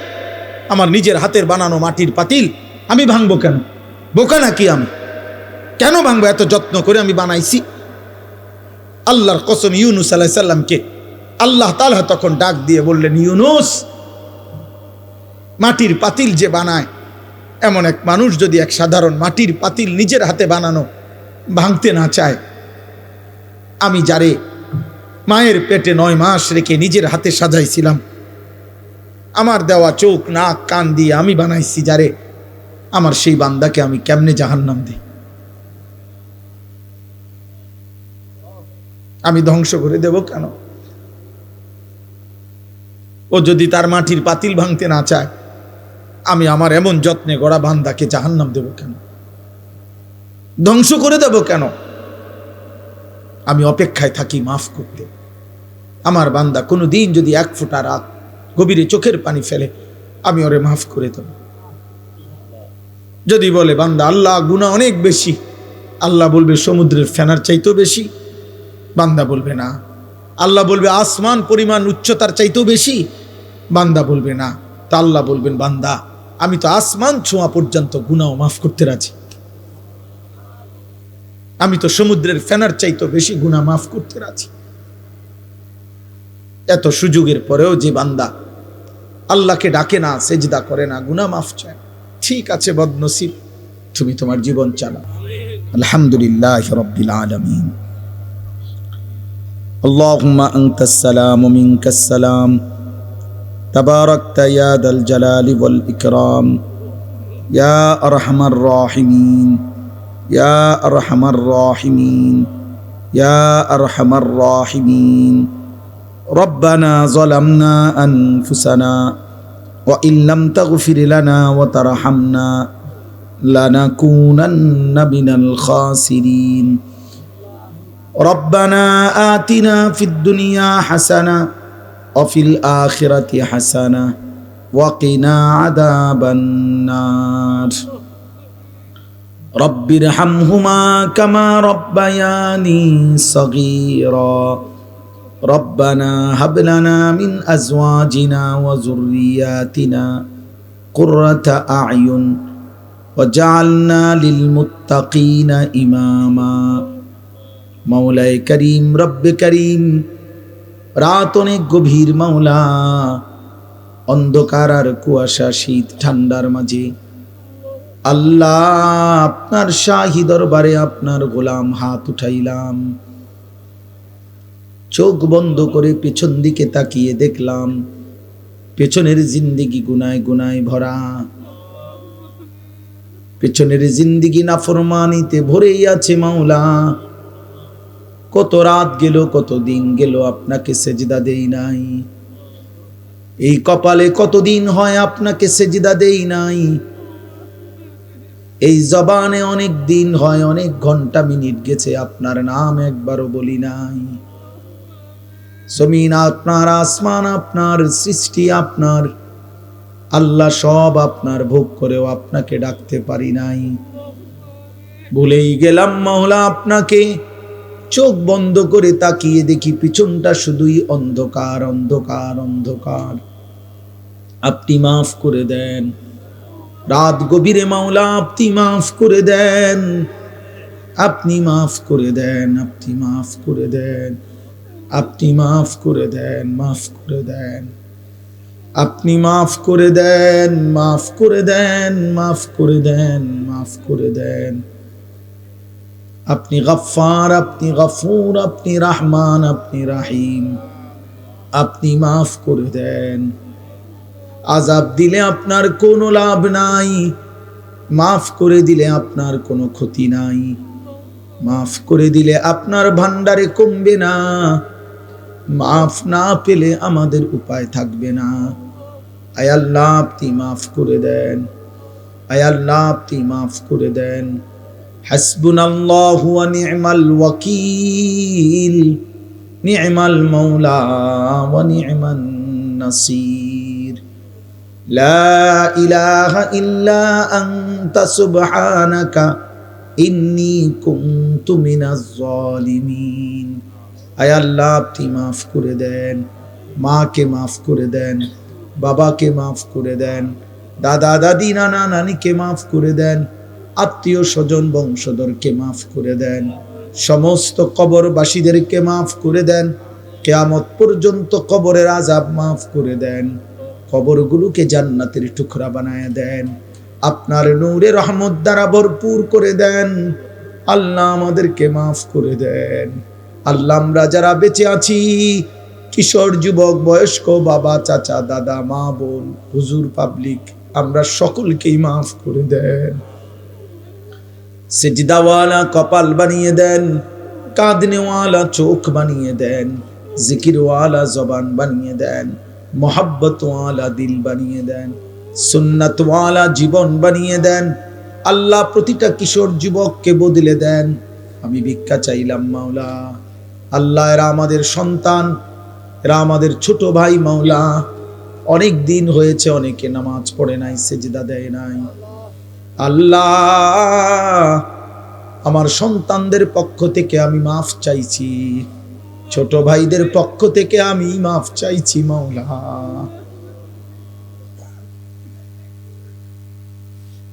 আমার নিজের হাতের বানানো মাটির পাতিল আমি ভাঙবো কেন? বোকা নাকি আমি? কেন ভাঙবো? এত যত্ন করে আমি বানাইছি। আল্লাহর কসম, ইউনুস আলাইহিস সালামকে আল্লাহ তাআলা তখন ডাক দিয়ে বললেন, ইউনুস, মাটির পাতিল যে বানায়, এমন এক মানুষ যদি এক সাধারণ মাটির পাতিল নিজের হাতে বানানো ভাঙতে না চায়, আমি যারে মায়ের পেটে 9 মাস রেখে নিজের হাতে সাজাইছিলাম, আমার দেওয়া চোখ নাক কান দিয়ে আমি বানাইছি যারে, আমার সেই বান্দাকে আমি কেমনে জাহান্নাম দিই? আমি ধ্বংস করে দেব কেন? ও যদি তার মাটির পাতিল ভাঙতে না চায়, আমি আমার এমন যত্নে গড়া বান্দাকে জাহান্নাম দেব কেন? ধ্বংস করে দেব কেন? আমি অপেক্ষায় থাকি মাফ করতে। আমার বান্দা কোনো দিন যদি 1 ফোঁটা রাত গভীরে চোখের পানি ফেলে, আমি ওরে মাফ করে দেব। যদি বলে বান্দা আল্লাহ গুনাহ অনেক বেশি, আল্লাহ বলবে সমুদ্রের ফেনার চাইতেও বেশি। বান্দা বলবে না। আল্লাহ বলবে আসমান পরিমাণ উচ্চতার চাইতেও বেশি। বান্দা বলবে না। তা আল্লাহ বলবেন, বান্দা আমি তো আসমান ছোঁয়া পর্যন্ত গুনাহ মাফ করতে রাজি, আমি তো সমুদ্রের ফেনার চাইতেও বেশি গুনাহ মাফ করতে রাজি। এত সুযোগের পরেও যে বান্দা আল্লাহকে ডাকে না, সেজদা করে না, গুনাহ মাফ চায়, ঠিক আছে বদনসিব, তুমি তোমার জীবন চালাও। আলহামদুলিল্লাহ রাব্বিল আলামিন। আল্লাহুম্মা আনতাস সালাম ওয়া মিনকাস সালাম, তাবারাকতা ইয়া দাল জালালি ওয়াল ইকরাম, ইয়া আরহামার রাহিমিন, ইয়া আরহামার রাহিমিন, ইয়া আরহামার রাহিমিন। রব্বানা যালামনা আনফুসানা ওয়া ইল্লাম তাগফির লানা ওয়া তারহামনা লানাকুনান্না মিনাল খাসিরিন। রব্বানা আতিনা ফিদ দুনিয়া হাসানা ওয়া ফিল আখিরাতি হাসানা ওয়া কিনা আযাবান নার। রব্বিরহামহুমা কামা রব্বায়ানি সগীরা। রব্বানা হাব লানা মিন আজওয়াজিনা ওয়া যুররিয়াতিনা কুররাতা আ'য়ুন ওয়াজআলনা লিল মুত্তাকিনা ইমামা। মাওলায়ে করিম, রব্বে করিম, রাত অনেক গভীর মাওলা, অন্ধকার আর কুয়াশা, শীত ঠান্ডার মাঝে আল্লাহ আপনার শাহী দরবারে আপনার গোলাম হাত উঠাইলাম। চোখ বন্ধ করে পেছন দিকে তাকিয়ে দেখলাম পেছনের জিন্দেগি গুনায় গুনায় ভরা, পেছনের জিন্দেগি নাফরমানিতে ভরেই আছে মাওলা। কত রাত গেল, কত দিন গেল আপনাকে সেজদা দেই নাই। এই কপালে কতদিন হয় আপনাকে সেজদা দেই নাই। এই জবানে অনেক দিন হয়, অনেক ঘন্টা মিনিট গেছে আপনার নাম একবারও বলি নাই। জমিন আপনার, আসমান আপনার, সৃষ্টি আপনার, আল্লাহ সব আপনার, ভোগ করেও আপনাকে ডাকতে পারি নাই। ভুলেই গেলাম মাওলা আপনাকে। চোখ বন্ধ করে তাকিয়ে দেখি পিছনটা শুধুই অন্ধকার, অন্ধকার, অন্ধকার। আপনি মাফ করে দেন। রাত গভীরে মাওলা আপনি মাফ করে দেন, আপনি মাফ করে দেন, আপনি মাফ করে দেন, আপনি মাফ করে দেন, মাফ করে দেন, আপনি মাফ করে দেন, মাফ করে দেন, মাফ করে দেন, মাফ করে দেন। আপনি গফফার, আপনি গফুর, আপনি রহমান, আপনি রাহিম, আপনি মাফ করে দেন। আযাব দিলে আপনার কোনো লাভ নাই, মাফ করে দিলে আপনার কোনো ক্ষতি নাই। মাফ করে দিলে আপনার ভান্ডারে কমবে না, মাফ না পেলে আমাদের উপায় থাকবে না। আয় আল্লাহ আপনি মাফ করে দেন, আয় আল্লাহ আপনি মাফ করে দেন। হাসবুনাল্লাহু ওয়া নি'মাল ওয়াকিল, নি'মাল মাওলা ওয়া নি'মান নাসির। লা ইলাহা ইল্লা আনতা সুবহানাকা ইন্নী কুনতু মিনাজ জালিমিন। আয় আল্লাহ আপনি মাফ করে দেন। মাকে মাফ করে দেন, বাবাকে মাফ করে দেন, দাদা দাদি নানা নানিকে মাফ করে দেন, আত্মীয় স্বজন বংশধরকে মাফ করে দেন, সমস্ত কবরবাসীদেরকে মাফ করে দেন। কিয়ামত পর্যন্ত কবরের আযাব মাফ করে দেন। কবরগুলোকে জান্নাতের টুকরা বানায় দেন, আপনার নূরে রহমত দ্বারা ভরপুর করে দেন। আল্লাহ আমাদেরকে মাফ করে দেন। আল্লাহ আমরা যারা বেঁচে আছি, কিশোর, যুবক, বয়স্ক, বাবা, চাচা, দাদা, মা, বোন, হুজুর, পাবলিক, আমরা সকলকেই মাফ করে দেন। সেজদাওয়ালা কপাল বানিয়ে দেন, কাঁদনেওয়ালা চোখ বানিয়ে দেন, জিকিরওয়ালা জবান বানিয়ে দেন, মোহাব্বতওয়ালা দিল বানিয়ে দেন, সুন্নাতওয়ালা জীবন বানিয়ে দেন। আল্লাহ প্রতিটা কিশোর যুবককে বদলে দেন। আমি ভিক্ষা চাইলাম মাওলা। আল্লাহ এরা আমাদের সন্তান, এরা আমাদের ছোট ভাই মাওলা। অনেক দিন হয়েছে অনেকে নামাজ পড়ে নাই, সেজদা দেয় নাই। আল্লাহ আমার সন্তানদের পক্ষ থেকে আমি মাফ চাইছি, ছোট ভাইদের পক্ষ থেকে আমি মাফ চাইছি মাওলা।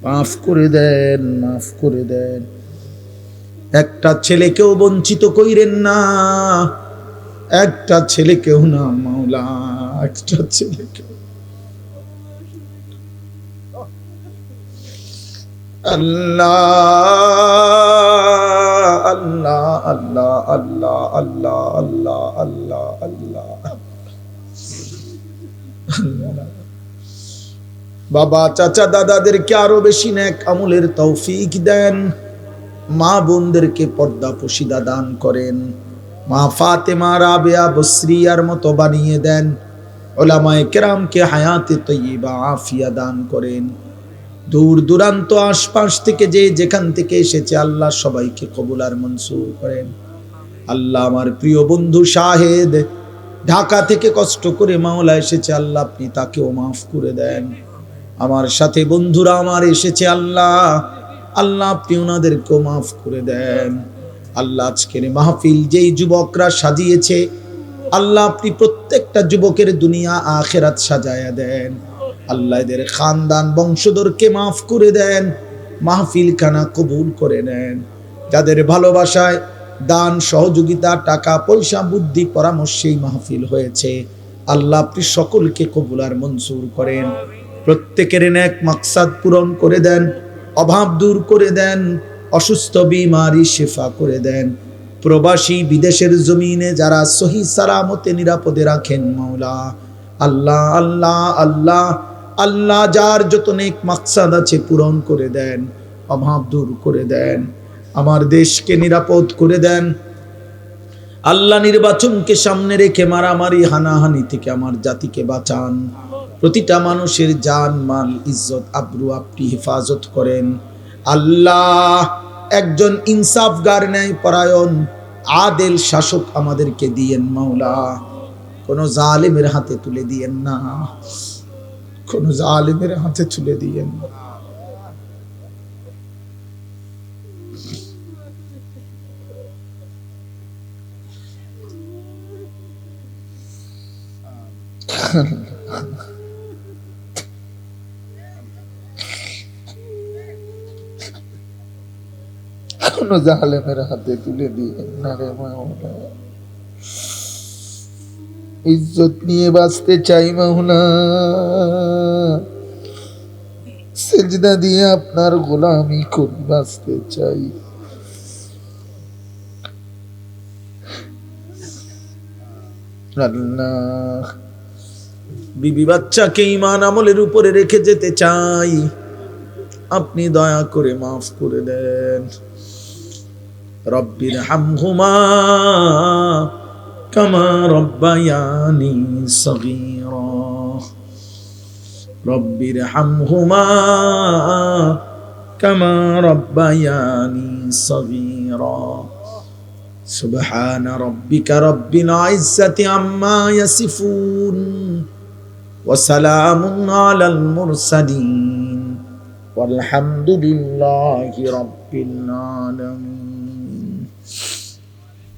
মাফ করে দেন, মাফ করে দেন। একটা ছেলেকেও বঞ্চিত কইরেন না, একটা ছেলেকেও না মাওলা, একটা ছেলেকেও। আল্লাহ আল্লাহ আল্লাহ আল্লাহ আল্লাহ আল্লাহ আল্লাহ আল্লাহ। বাবা চাচা দাদাদেরকে আরো বেশি নেক আমলের তৌফিক দেন, মা বোনদেরকে পর্দা পশিদা দান করেন, মা ফাতেমা রাবেয়া বসরিয়ার মতো বানিয়ে দেন, উলামায়ে কেরামকে হায়াতে তৈয়বা আফিয়া দান করেন। দূর দূরান্ত আশপাশ থেকে যে যেখান থেকে এসেছে আল্লাহ সবাইকে কবুল আর মনসুর করেন। আল্লাহ আমার প্রিয় বন্ধু শাহেদ ঢাকা থেকে কষ্ট করে মাওলা এসেছে, আল্লাহ আপনি তাকেও মাফ করে দেন। আমার সাথে বন্ধুরা আমার এসেছে আল্লাহ, আল্লাহ আপনি ওনাদেরকেও মাফ করে দেন। আল্লাহ আজকের মাহফিল যেই যুবকরা সাজিয়েছে আল্লাহ আপনি প্রত্যেকটা যুবকের দুনিয়া আখিরাত সাজায়া দেন। আল্লাহ এদের খানদান বংশধরকে মাফ করে দেন, মাহফিল খানা কবুল করে নেন। যাদের ভালোবাসায় দান সহযোগিতা টাকা পয়সা বুদ্ধি পরামর্শেই মাহফিল হয়েছে আল্লাহ আপনি সকলকে কবুল আর মনসুর করেন। প্রত্যেকের নেক মাকসাদ পূরণ করে দেন, অভাব দূর করে দেন, অসুস্থ বিমারি শিফা করে দেন। প্রবাসী বিদেশের জমিনে যারা সহি সালামতে নিরাপদে রাখেন মাওলা, আল্লাহ আল্লাহ আল্লাহ আল্লাহ যার যত নেক মাকসাদ আছে পূরণ করে দেন, অভাব দূর করে দেন, আমার দেশকে নিরাপদ করে দেন। আল্লাহ নির্বাচনকে সামনে রেখে মারামারি হানাহানি থেকে আমার জাতিকে বাঁচান। প্রতিটা মানুষের জান মাল ইজ্জত আবরু আপনি হেফাজত করেন। আল্লাহ একজন ইনসাফগার ন্যায় পরায়ণ আদেল শাসক আমাদেরকে দিয়েন মাওলা, কোন জালিমের হাতে তুলে দিয়েন না, কোন জালিমের হাতে তুলে দিয়েন না। কোন জালেমের হাতে তুলে দিয়েন না রে মাওলা। ইজ্জত নিয়ে বাঁচতে চাই মাওলা, সিজদা দিয়ে আপনার গোলামি করে বাঁচতে চাই। আল্লাহ বিবি বাচ্চাকে ঈমান আমলের উপরে রেখে যেতে চাই, আপনি দয়া করে মাফ করে দেন। রব্বির হামহুমা কামা রব্বায়ানি সগীরা, রব্বির হামহুমা কামা রব্বায়ানি সগীরা। সুবহান রাব্বিকা রাব্বিল ইজ্জাতি আম্মা ইয়াসিফুন ওয়া সালামুন আলাল মুরসালিন ওয়ালহামদুলিল্লাহি রাব্বিল আলামিন।